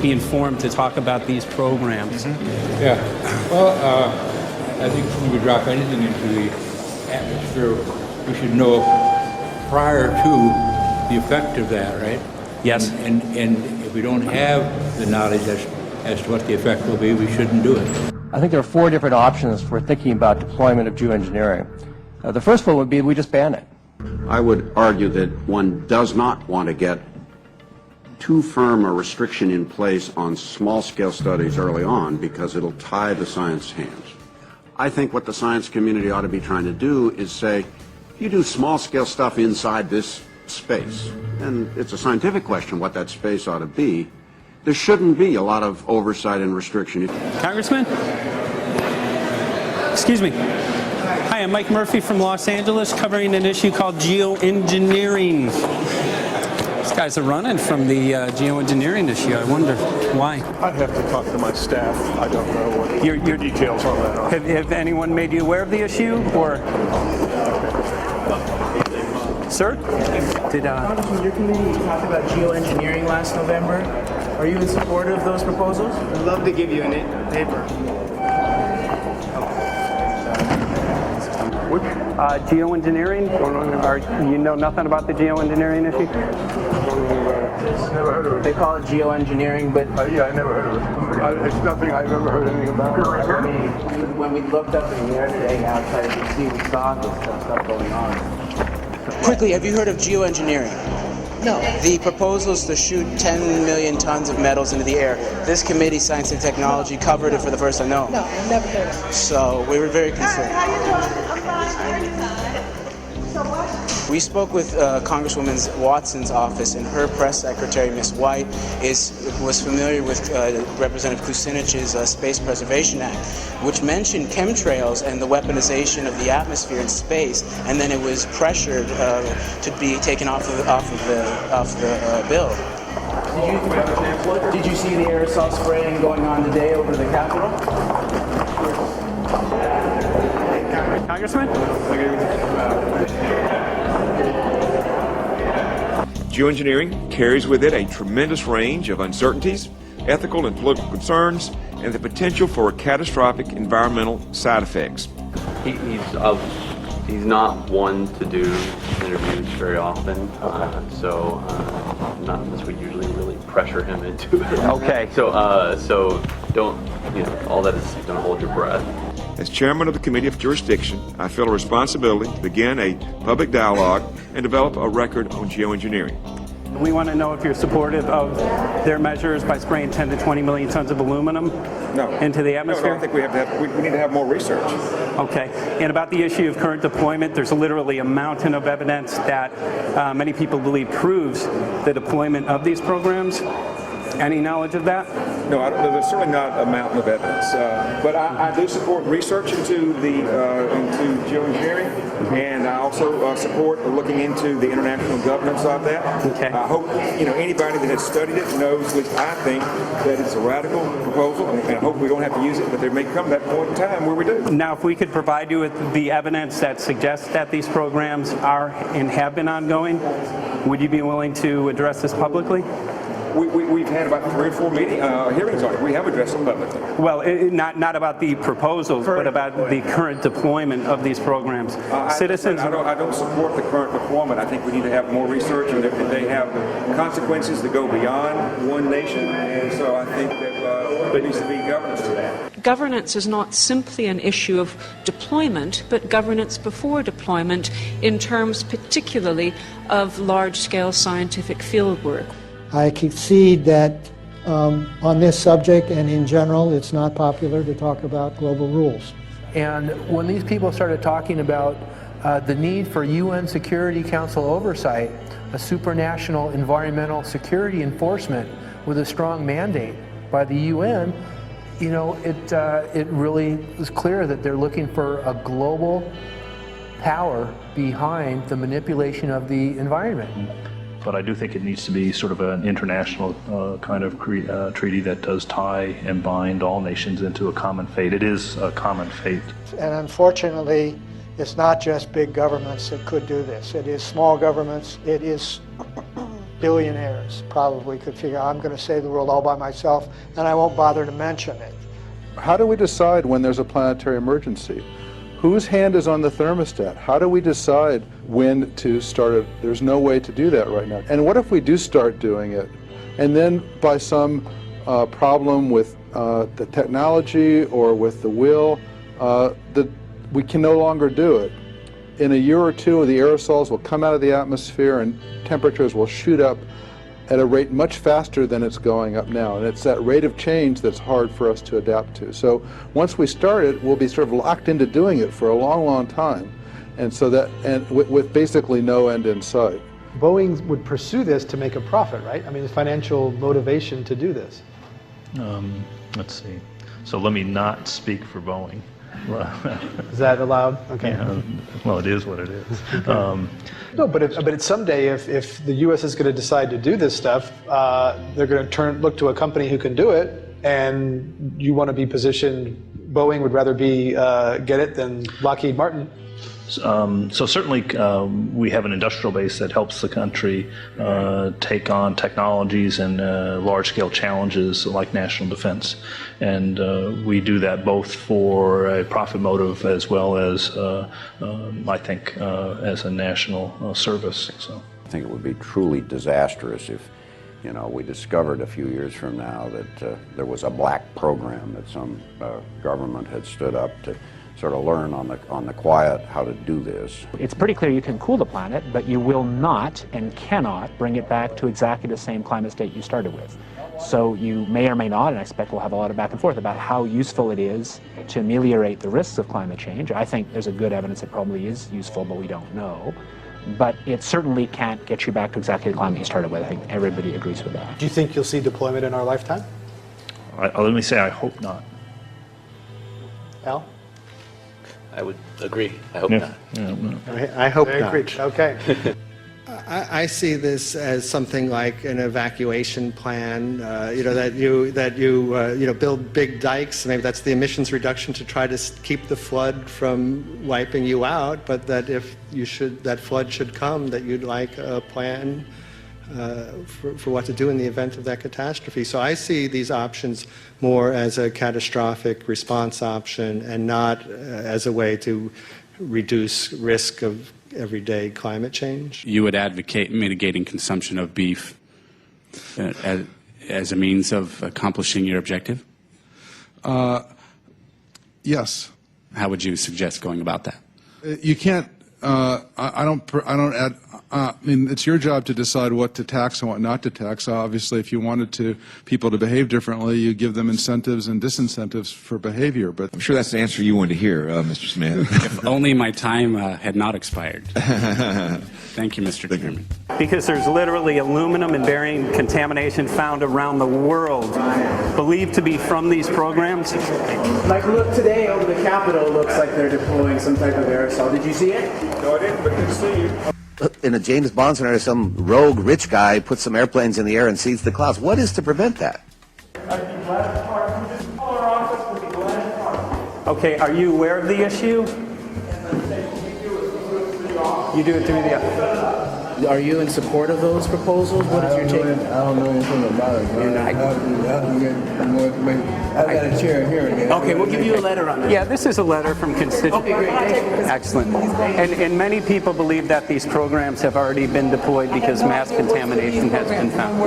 being formed to talk about these programs. Mm-hmm. Yeah. Well, I think when we drop anything into the atmosphere, we should know prior to the effect of that, right? Yes. And if we don't have the knowledge as to what the effect will be, we shouldn't do it. I think there are 4 different options for thinking about deployment of geoengineering. The first one would be we just ban it. I would argue that one does not want to get too firm a restriction in place on small-scale studies early on because it'll tie the science hands. I think what the science community ought to be trying to do is say, you do small-scale stuff inside this space, and it's a scientific question what that space ought to be. There shouldn't be a lot of oversight and restriction. Congressman? Excuse me. Hi, I'm Mike Murphy from Los Angeles, covering an issue called geoengineering. These guys are running from the geoengineering issue. I wonder why. I'd have to talk to my staff. I don't know what your details on that are. Have anyone made you aware of the issue, or? Sir? Congressman, your committee talked about geoengineering last November. Are you in support of those proposals? I'd love to give you a paper. Which? Geoengineering? You know nothing about the geoengineering issue? Never heard of it. They call it geoengineering, but Yeah, I never heard of it. It's nothing I've ever heard anything about. when we looked up in the air today outside, you could see we saw this stuff going on. Quickly, have you heard of geoengineering? No. The proposal is to shoot 10 million tons of metals into the air. This committee, Science and Technology, covered it for the first time. No, I've never heard of it. So we were very concerned. We spoke with Congresswoman Watson's office, and her press secretary, Ms. White, was familiar with Representative Kucinich's Space Preservation Act, which mentioned chemtrails and the weaponization of the atmosphere in space, and then it was pressured to be taken off the bill. Did you see the aerosol spraying going on today over the Capitol? Congressman? Geoengineering carries with it a tremendous range of uncertainties, ethical and political concerns, and the potential for catastrophic environmental side effects. He's not one to do interviews very often, so not unless we usually really pressure him into it. Okay. So don't, all that is, don't hold your breath. As chairman of the Committee of Jurisdiction, I feel a responsibility to begin a public dialogue and develop a record on geoengineering. We want to know if you're supportive of their measures by spraying 10 to 20 million tons of aluminum into the atmosphere? No, I think we need to have more research. Okay. And about the issue of current deployment, there's literally a mountain of evidence that many people believe proves the deployment of these programs. Any knowledge of that? No, there's certainly not a mountain of evidence, but I do support research into geoengineering, and I also support looking into the international governance of that. Okay. I hope anybody that has studied it knows, at least I think, that it's a radical proposal, and I hope we don't have to use it, but there may come that point in time where we do. Now, if we could provide you with the evidence that suggests that these programs are and have been ongoing, would you be willing to address this publicly? We've had about 3 or 4 hearings on it. We have addressed them publicly. Well, not about the proposals, but about the current deployment of these programs. Citizens. I don't support the current deployment. I think we need to have more research, and that they have consequences that go beyond one nation. And so I think that there needs to be governance to that. Governance is not simply an issue of deployment, but governance before deployment in terms particularly of large-scale scientific fieldwork. I concede that on this subject and in general, it's not popular to talk about global rules. And when these people started talking about the need for UN Security Council oversight, a supranational environmental security enforcement with a strong mandate by the UN, it really was clear that they're looking for a global power behind the manipulation of the environment. But I do think it needs to be sort of an international kind of treaty that does tie and bind all nations into a common fate. It is a common fate. And unfortunately, it's not just big governments that could do this. It is small governments. It is billionaires probably could figure, I'm going to save the world all by myself, and I won't bother to mention it. How do we decide when there's a planetary emergency? Whose hand is on the thermostat? How do we decide when to start it? There's no way to do that right now. And what if we do start doing it, and then by some problem with the technology or with the will, that we can no longer do it? In a year or two, the aerosols will come out of the atmosphere and temperatures will shoot up at a rate much faster than it's going up now. And it's that rate of change that's hard for us to adapt to. So once we start it, we'll be sort of locked into doing it for a long, long time. And so that, and with basically no end in sight. Boeing would pursue this to make a profit, right? I mean, there's financial motivation to do this. Let's see. So let me not speak for Boeing. Is that allowed? Okay. Yeah, well, it is what it is. No, but it's someday if the U.S. is going to decide to do this stuff, they're going to look to a company who can do it, and you want to be positioned. Boeing would rather be get it than Lockheed Martin. So certainly we have an industrial base that helps the country take on technologies and large-scale challenges like national defense. And we do that both for a profit motive as well as, I think, as a national service. So I think it would be truly disastrous if, you know, we discovered a few years from now that there was a black program that some government had stood up to sort of learn on the quiet how to do this. It's pretty clear you can cool the planet, but you will not and cannot bring it back to exactly the same climate state you started with. So you may or may not, and I expect we'll have a lot of back and forth about how useful it is to ameliorate the risks of climate change. I think there's a good evidence it probably is useful, but we don't know. But it certainly can't get you back to exactly the climate you started with. I think everybody agrees with that. Do you think you'll see deployment in our lifetime? Let me say I hope not. Al? I would agree. I hope not. I hope not. Okay. I see this as something like an evacuation plan. That you build big dikes. Maybe that's the emissions reduction to try to keep the flood from wiping you out. But that if that flood should come, that you'd like a plan for what to do in the event of that catastrophe. So I see these options more as a catastrophic response option and not as a way to reduce risk of everyday climate change. You would advocate mitigating consumption of beef as a means of accomplishing your objective? Yes. How would you suggest going about that? You can't. I mean, it's your job to decide what to tax and what not to tax. Obviously, if you wanted people to behave differently, you give them incentives and disincentives for behavior. But I'm sure that's the answer you wanted to hear, Mr. Smith. If only my time had not expired. Thank you, Mr. Chairman. Because there's literally aluminum and barium contamination found around the world, believed to be from these programs. Like, look, today over the Capitol looks like they're deploying some type of aerosol. Did you see it? No, I didn't, but good to see you. In a James Bond scenario, some rogue rich guy puts some airplanes in the air and seeds the clouds. What is to prevent that? Okay, are you aware of the issue? You do it through the... Are you in support of those proposals? What is your take? I don't know anything about it. You're not. I have to get more information. I've got a chair here. Okay, we'll give you a letter on that. Yeah, this is a letter from constituents. Okay, great. Excellent. And many people believe that these programs have already been deployed because mass contamination has been found.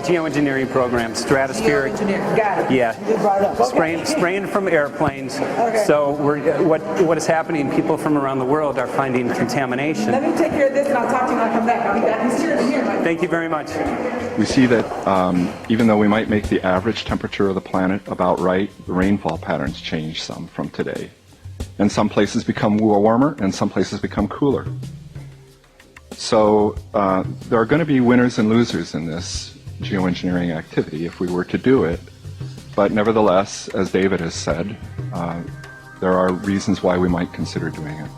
Geoengineering programs, stratospheric. Got it. Yeah. Spraying from airplanes. Okay. So what is happening? People from around the world are finding contamination. Let me take care of this and I'll talk to you when I come back. I'll be back. He's here. Thank you very much. We see that even though we might make the average temperature of the planet about right, the rainfall patterns change some from today. And some places become warmer and some places become cooler. So there are going to be winners and losers in this geoengineering activity if we were to do it. But nevertheless, as David has said, there are reasons why we might consider doing it.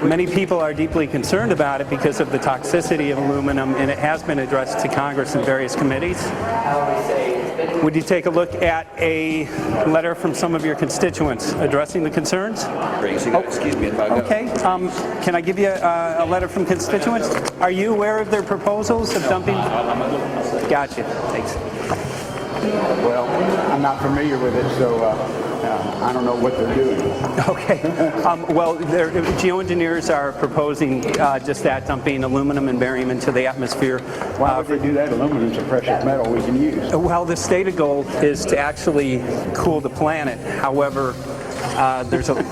Many people are deeply concerned about it because of the toxicity of aluminum, and it has been addressed to Congress in various committees. Would you take a look at a letter from some of your constituents addressing the concerns? Excuse me if I go. Okay. Can I give you a letter from constituents? Are you aware of their proposals of dumping? Gotcha. Thanks. Well, I'm not familiar with it, so I don't know what they're doing. Okay. Well, geoengineers are proposing just that, dumping aluminum and barium into the atmosphere. Why would they do that? Aluminum is a precious metal we can use. Well, the stated goal is to actually cool the planet. However, there's a...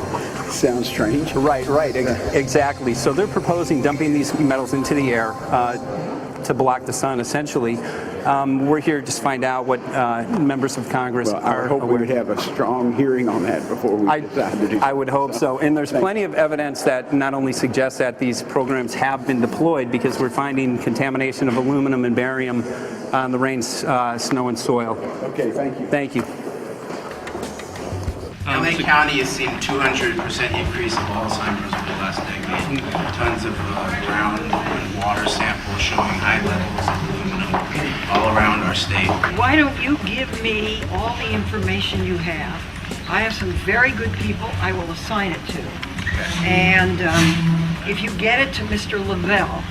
Sounds strange. Right. Exactly. So they're proposing dumping these metals into the air to block the sun, essentially. We're here to just find out what members of Congress are. I hope we would have a strong hearing on that before we decide to do that. I would hope so. And there's plenty of evidence that not only suggests that these programs have been deployed, because we're finding contamination of aluminum and barium on the rain, snow, and soil. Okay, thank you. Thank you. LA County has seen 200% increase of Alzheimer's over the last decade. Tons of ground and water samples showing high levels of aluminum all around our state. Why don't you give me all the information you have, I have some very good people I will assign it to. And if you get it to Mr. Lavelle,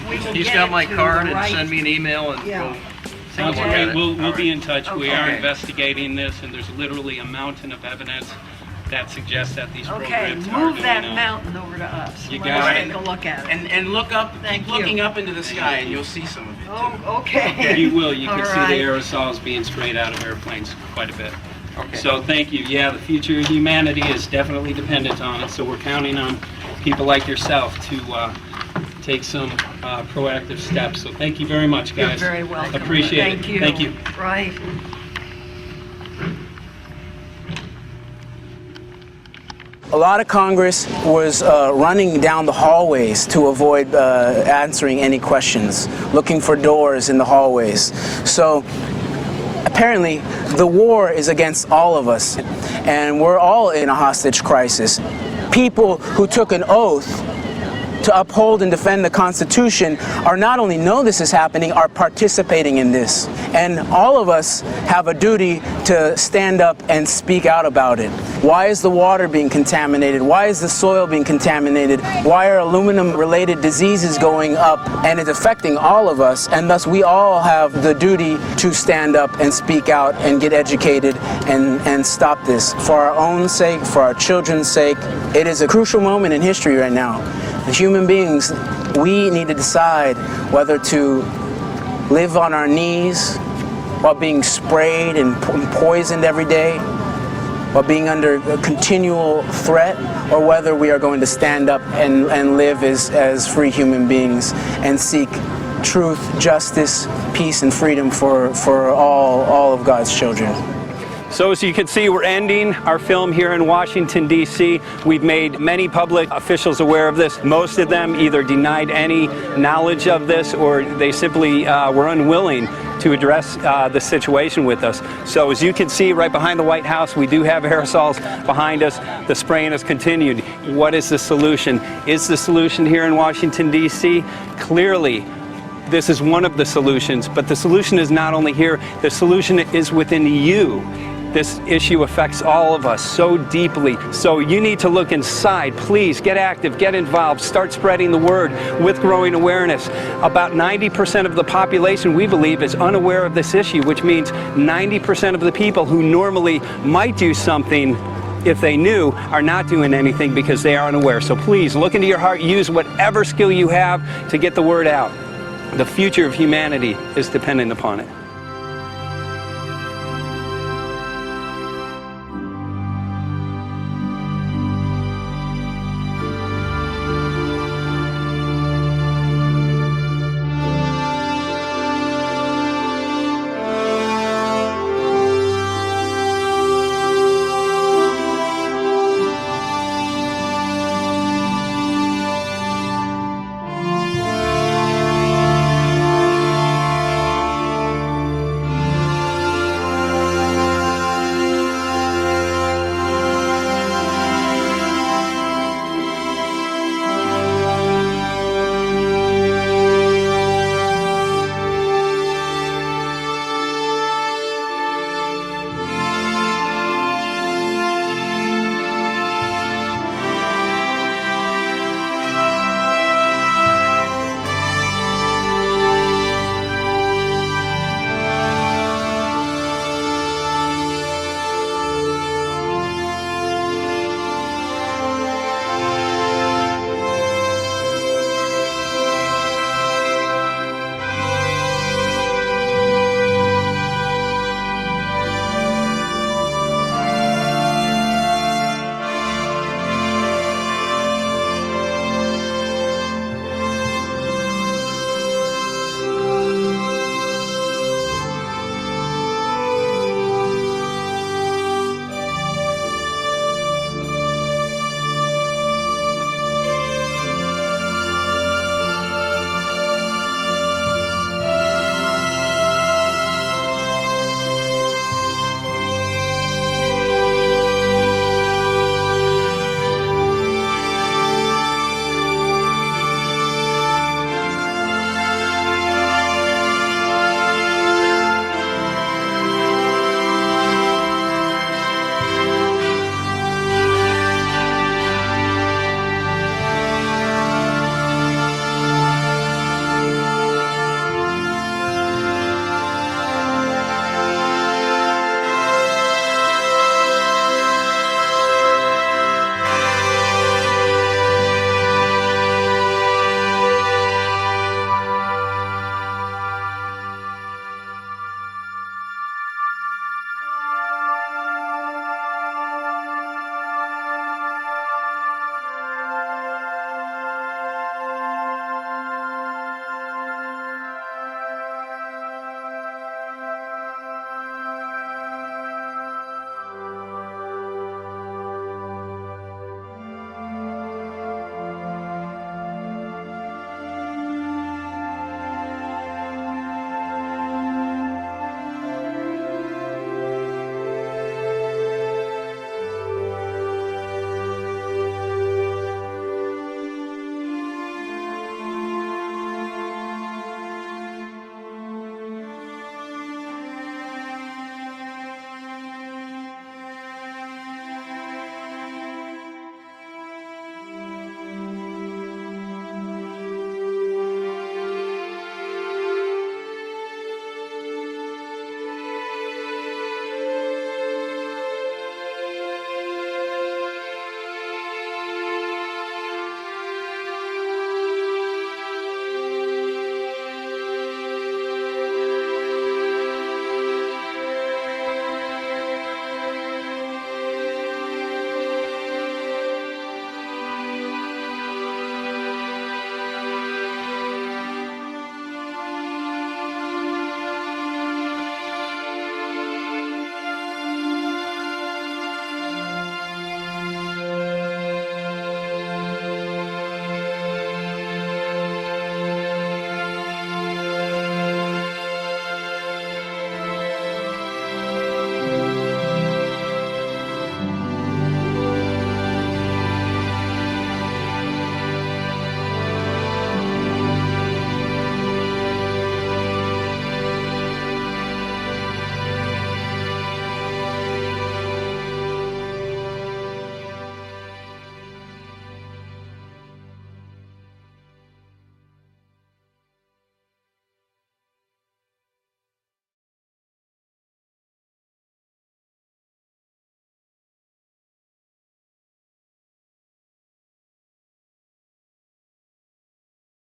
we will He's get got it my to card the and right- send me an email and we'll Sounds look at great. it. We'll be in touch. We are Okay. investigating this, and there's literally a mountain of evidence that suggests that these Okay, programs are move going that on. mountain over to us. You Let got us it. take a look at it. And look up, Thank keep looking you. up into the sky and you'll see some of it. Oh, okay. You will. You can All see right. the aerosols being sprayed out of airplanes quite a bit. Okay. So thank you. Yeah, the future of humanity is definitely dependent on it. So we're counting on people like yourself to take some proactive steps. So thank you very much, guys. You're very welcome. Appreciate Thank it. you. Thank you. Right. A lot of Congress was running down the hallways to avoid answering any questions, looking for doors in the hallways. So apparently the war is against all of us, and we're all in a hostage crisis. People who took an oath to uphold and defend the Constitution are not only know this is happening, are participating in this. And all of us have a duty to stand up and speak out about it. Why is the water being contaminated? Why is the soil being contaminated? Why are aluminum-related diseases going up? And it's affecting all of us, and thus we all have the duty to stand up and speak out and get educated and stop this. For our own sake, for our children's sake, it is a crucial moment in history right now. The human beings, we need to decide whether to live on our knees while being sprayed and poisoned every day, while being under a continual threat, or whether we are going to stand up and live as free human beings and seek truth, justice, peace, and freedom for all of God's children. So as you can see, we're ending our film here in Washington, D.C. We've made many public officials aware of this. Most of them either denied any knowledge of this or they simply were unwilling to address the situation with us. So as you can see right behind the White House, we do have aerosols behind us. The spraying has continued. What is the solution? Is the solution here in Washington, D.C.? Clearly, this is one of the solutions, but the solution is not only here, the solution is within you. This issue affects all of us so deeply. So you need to look inside. Please get active, get involved, start spreading the word with growing awareness. About 90% of the population, we believe, is unaware of this issue, which means 90% of the people who normally might do something if they knew are not doing anything because they are unaware. So please look into your heart, use whatever skill you have to get the word out. The future of humanity is dependent upon it.